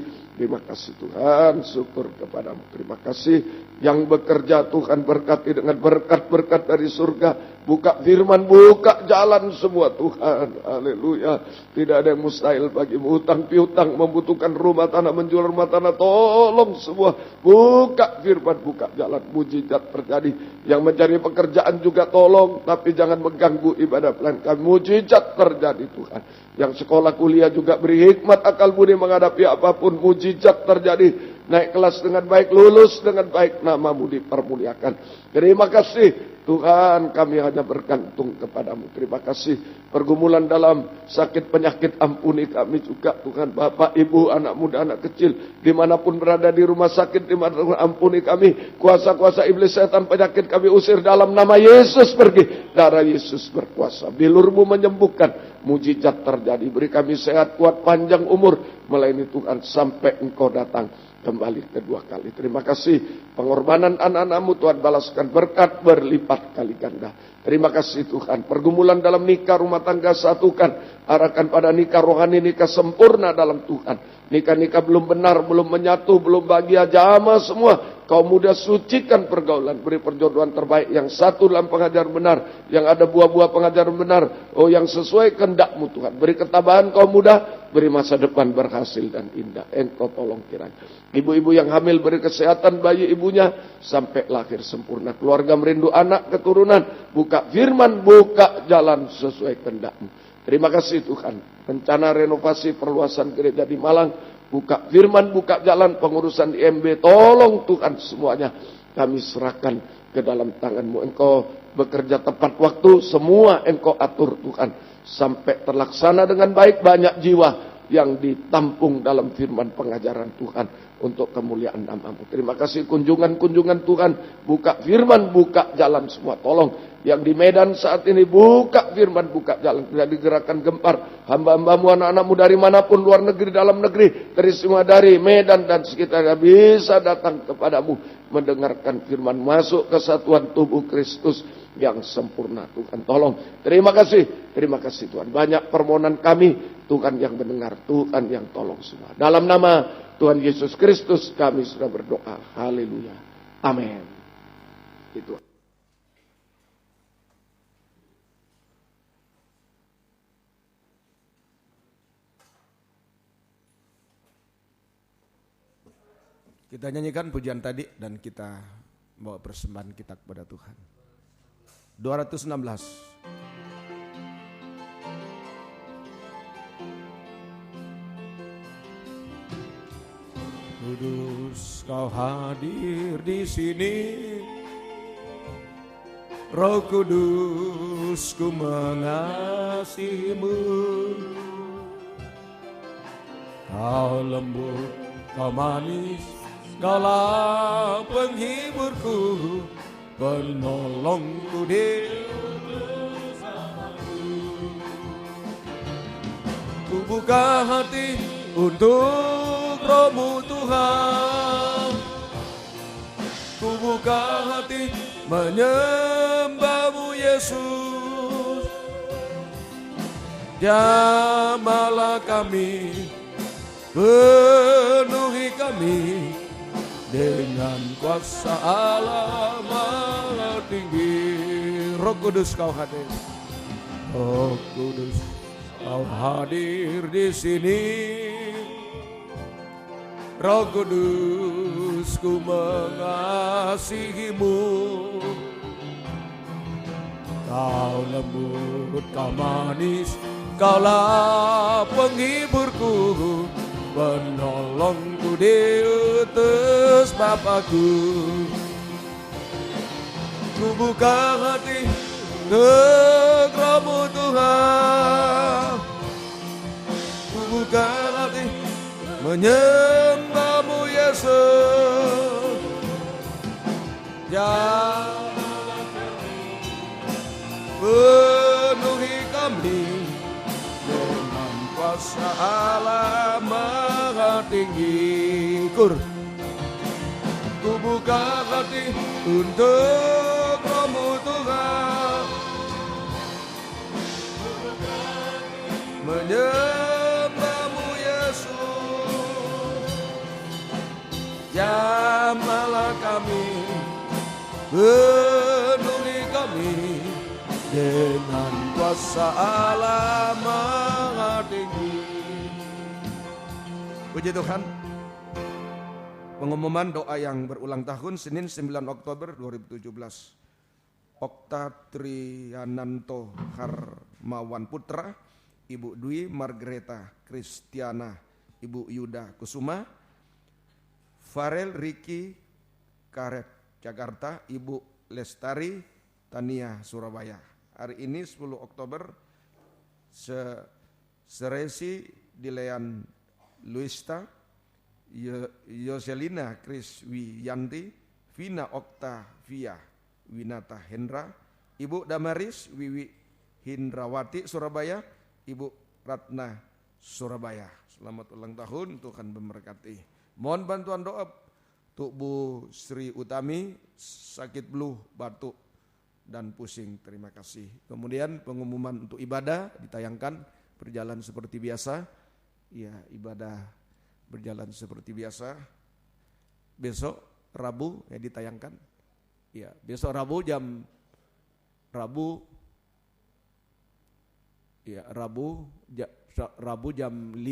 Tuhan, syukur kepadamu. Terima kasih yang bekerja Tuhan berkati dengan berkat-berkat dari surga. Buka firman, buka jalan semua Tuhan. Haleluya. Tidak ada yang mustahil bagimu. Utang piutang, membutuhkan rumah tanah, menjual rumah tanah, tolong semua. Buka firman, buka jalan. Mujizat terjadi. Yang mencari pekerjaan juga tolong, tapi jangan mengganggu ibadah pelayan kami. Mujizat terjadi Tuhan. Yang sekolah kuliah juga beri hikmat akal budi menghadapi apapun. Mujizat terjadi. Naik kelas dengan baik, lulus dengan baik, namamu dipermuliakan. Terima kasih Tuhan, kami hanya bergantung kepadamu. Terima kasih pergumulan dalam sakit penyakit, ampuni kami juga Tuhan. Bapak, ibu, anak muda, anak kecil, dimanapun berada di rumah sakit, dimanapun, ampuni kami. Kuasa-kuasa iblis, setan, penyakit kami usir dalam nama Yesus, pergi. Darah Yesus berkuasa, bilurmu menyembuhkan. Mujizat terjadi, beri kami sehat, kuat, panjang umur, melayani Tuhan sampai Engkau datang kembali kedua kali. Terima kasih pengorbanan anak-anak-Mu Tuhan, balaskan berkat berlipat kali ganda. Terima kasih Tuhan, pergumulan dalam nikah rumah tangga satukan, arahkan pada nikah rohani, nikah sempurna dalam Tuhan. Nikah-nikah belum benar, belum menyatu, belum bahagia, jamaah semua. Kaum muda sucikan pergaulan, beri perjodohan terbaik yang satu dalam pengajaran benar, yang ada buah-buah pengajaran benar, yang sesuai kehendak-Mu Tuhan. Beri ketabahan kaum muda, beri masa depan berhasil dan indah. Engkau tolong kiranya. Ibu-ibu yang hamil beri kesehatan bayi ibunya sampai lahir sempurna. Keluarga merindu anak keturunan, buka firman, buka jalan sesuai kehendak-Mu. Terima kasih Tuhan. Rencana renovasi perluasan gereja di Malang, buka firman, buka jalan pengurusan IMB. Tolong Tuhan semuanya kami serahkan ke dalam tangan-Mu. Engkau bekerja tepat waktu, semua Engkau atur Tuhan. Sampai terlaksana dengan baik, banyak jiwa yang ditampung dalam firman pengajaran Tuhan untuk kemuliaan nama-Mu. Terima kasih kunjungan-kunjungan Tuhan. Buka firman, buka jalan semua. Tolong yang di Medan saat ini, buka firman, buka jalan. Tidak digerakkan gempar. Hamba-hambamu, anak-anakmu dari manapun, luar negeri, dalam negeri, terima dari Medan dan sekitarnya bisa datang kepadamu, mendengarkan firman, masuk kesatuan tubuh Kristus yang sempurna. Tuhan tolong. Terima kasih Tuhan. Banyak permohonan kami, Tuhan yang mendengar, Tuhan yang tolong semua. Dalam nama Tuhan Yesus Kristus kami sudah berdoa. Haleluya. Amin. Itu. Kita nyanyikan pujian tadi dan kita bawa persembahan kita kepada Tuhan. 216. Kudus Kau hadir di sini, Roh Kudus ku mengasihi-Mu. Kau lembut, Kau manis, Kaulah penghiburku, penolongku di bersamaku. Ku buka hati untuk Roh-Mu Tuhan. Ku buka hati menyembah-Mu Yesus. Jamahlah kami, penuhi kami dengan kuasa Allah Maha Tinggi. Roh Kudus Kau hadir, Roh Kudus Kau hadir di sini. Roh Kudus ku mengasihi-Mu. Kau lembut, Kau manis, Kaulah penghiburku, penolongku di utus Bapakku. Ku buka hati untuk Roh-Mu Tuhan. Ku buka hati menyembah-Mu Yesus. Jamahlah kami, penuhi kami dengan kuasa Allah Maha Tinggi. Ku buka hati untuk Roh-Mu Tuhan. penuhi kami dengan kuasa Allah Maha Tinggi. Puji Tuhan. Pengumuman doa yang berulang tahun Senin 9 Oktober 2017. Okta Triananto Harmawan Putra, Ibu Dwi Margreta Kristiana, Ibu Yuda Kusuma, Farel Riki Karet Jakarta, Ibu Lestari Tania Surabaya. Hari ini 10 Oktober Seresi Dilean Luista, Yoselina Kriswiyanti, Vina Oktavia Winata Hendra, Ibu Damaris Wiwi Hindrawati Surabaya, Ibu Ratna Surabaya. Selamat ulang tahun, Tuhan memberkati. Mohon bantuan doa untuk Bu Sri Utami, sakit flu, batuk dan pusing. Terima kasih. Kemudian pengumuman untuk ibadah ditayangkan berjalan seperti biasa. Ya, ibadah berjalan seperti biasa. Besok Rabu ditayangkan. Ya, besok Rabu jam 5,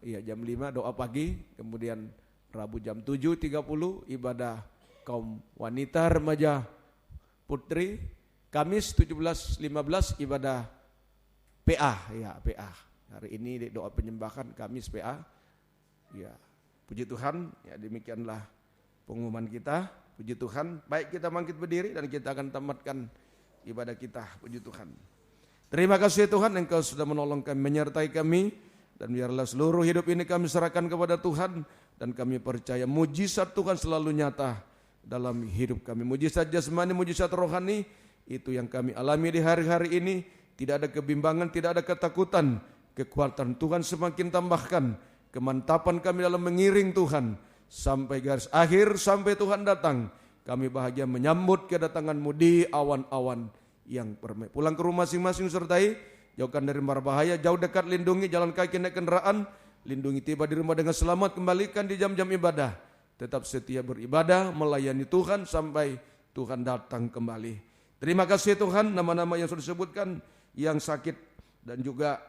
ya jam 5 doa pagi, kemudian Rabu jam 7.30 ibadah kaum wanita remaja putri, Kamis 17.15 ibadah PA, ya PA. Hari ini doa penyembahan Kamis PA. Ya, puji Tuhan, ya demikianlah pengumuman kita. Puji Tuhan, baik kita bangkit berdiri dan kita akan tamatkan ibadah kita. Puji Tuhan. Terima kasih Tuhan, Engkau sudah menolong kami, menyertai kami, dan biarlah seluruh hidup ini kami serahkan kepada Tuhan, dan kami percaya mujizat Tuhan selalu nyata dalam hidup kami. Mujizat jasmani, mujizat rohani, itu yang kami alami di hari-hari ini. Tidak ada kebimbangan, tidak ada ketakutan. Kekuatan Tuhan semakin tambahkan. Kemantapan kami dalam mengiring Tuhan sampai garis akhir, sampai Tuhan datang. Kami bahagia menyambut kedatangan-Mu di awan-awan yang permai. Pulang ke rumah masing-masing sertai, jauhkan dari mara bahaya, jauh dekat lindungi, jalan kaki naik kendaraan, lindungi tiba di rumah dengan selamat, kembalikan di jam-jam ibadah. Tetap setia beribadah, melayani Tuhan sampai Tuhan datang kembali. Terima kasih Tuhan, nama-nama yang sudah disebutkan, yang sakit dan juga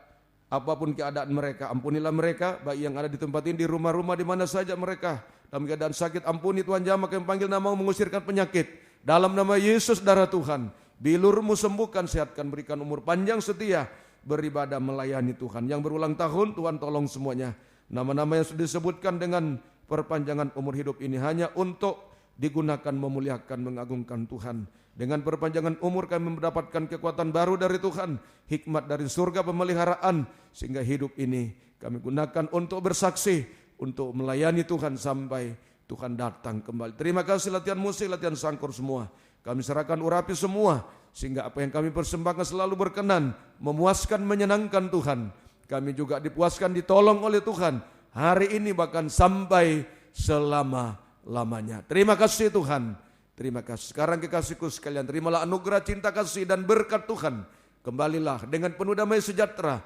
apapun keadaan mereka, ampunilah mereka, baik yang ada di tempat ini, di rumah-rumah, di mana saja mereka dalam keadaan sakit, ampuni Tuhan jamah, kami panggil nama-Mu mengusirkan penyakit. Dalam nama Yesus darah Tuhan, bilur-Mu sembuhkan, sehatkan, berikan umur panjang, setia, beribadah, melayani Tuhan. Yang berulang tahun, Tuhan tolong semuanya. Nama-nama yang sudah disebutkan dengan perpanjangan umur hidup ini hanya untuk digunakan memuliakan, mengagungkan Tuhan. Dengan perpanjangan umur kami mendapatkan kekuatan baru dari Tuhan, hikmat dari surga, pemeliharaan, sehingga hidup ini kami gunakan untuk bersaksi, untuk melayani Tuhan sampai Tuhan datang kembali. Terima kasih latihan musik, latihan sangkur semua. Kami serahkan urapi semua, sehingga apa yang kami persembahkan selalu berkenan, memuaskan, menyenangkan Tuhan. Kami juga dipuaskan, ditolong oleh Tuhan, hari ini bahkan sampai selama-lamanya. Terima kasih Tuhan. Terima kasih. Sekarang kekasihku sekalian, terimalah anugerah cinta kasih dan berkat Tuhan. Kembalilah dengan penuh damai sejahtera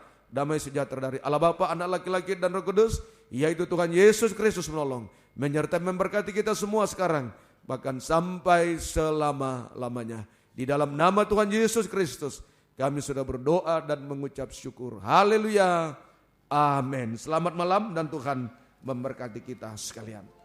dari Allah Bapa, Anak laki-laki dan Roh Kudus, yaitu Tuhan Yesus Kristus menolong, menyertai memberkati kita semua sekarang, bahkan sampai selama-lamanya. Di dalam nama Tuhan Yesus Kristus, kami sudah berdoa dan mengucap syukur. Haleluya. Amin. Selamat malam dan Tuhan memberkati kita sekalian.